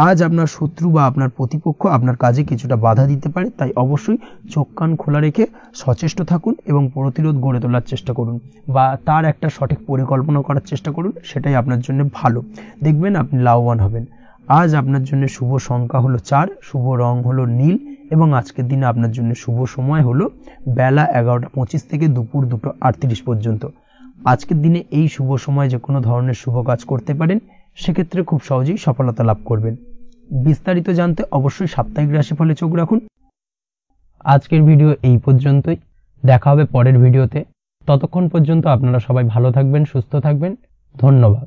আজ আপনার শত্রু বা আপনার প্রতিপক্ষ আপনার কাজে কিছুটা বাধা দিতে পারে, তাই অবশ্যই চোখ কান খোলা রেখে সচেষ্ট থাকুন এবং প্রতিরোধ গড়ে তোলার চেষ্টা করুন বা তার একটা সঠিক পরিকল্পনা করার চেষ্টা করুন, সেটাই আপনার জন্য ভালো। দেখবেন আপনি লাভবান হবেন। আজ আপনার জন্য শুভ সংখ্যা হলো 4, শুভ রং হলো নীল এবং আজকের দিনে আপনার জন্য শুভ সময় হলো বেলা 11:25 থেকে দুপুর 2:38 পর্যন্ত। আজকের দিনে এই শুভ সময় যে কোনো ধরনের শুভ কাজ করতে পারেন, সেক্ষেত্রে খুব সহজেই সফলতা লাভ করবেন। বিস্তারিত জানতে অবশ্যই সাপ্তাহিক রাশিফলে চোখ রাখুন। আজকের ভিডিও এই পর্যন্তই, দেখা হবে পরের ভিডিওতে। ততক্ষণ পর্যন্ত আপনারা সবাই ভালো থাকবেন, সুস্থ থাকবেন। ধন্যবাদ।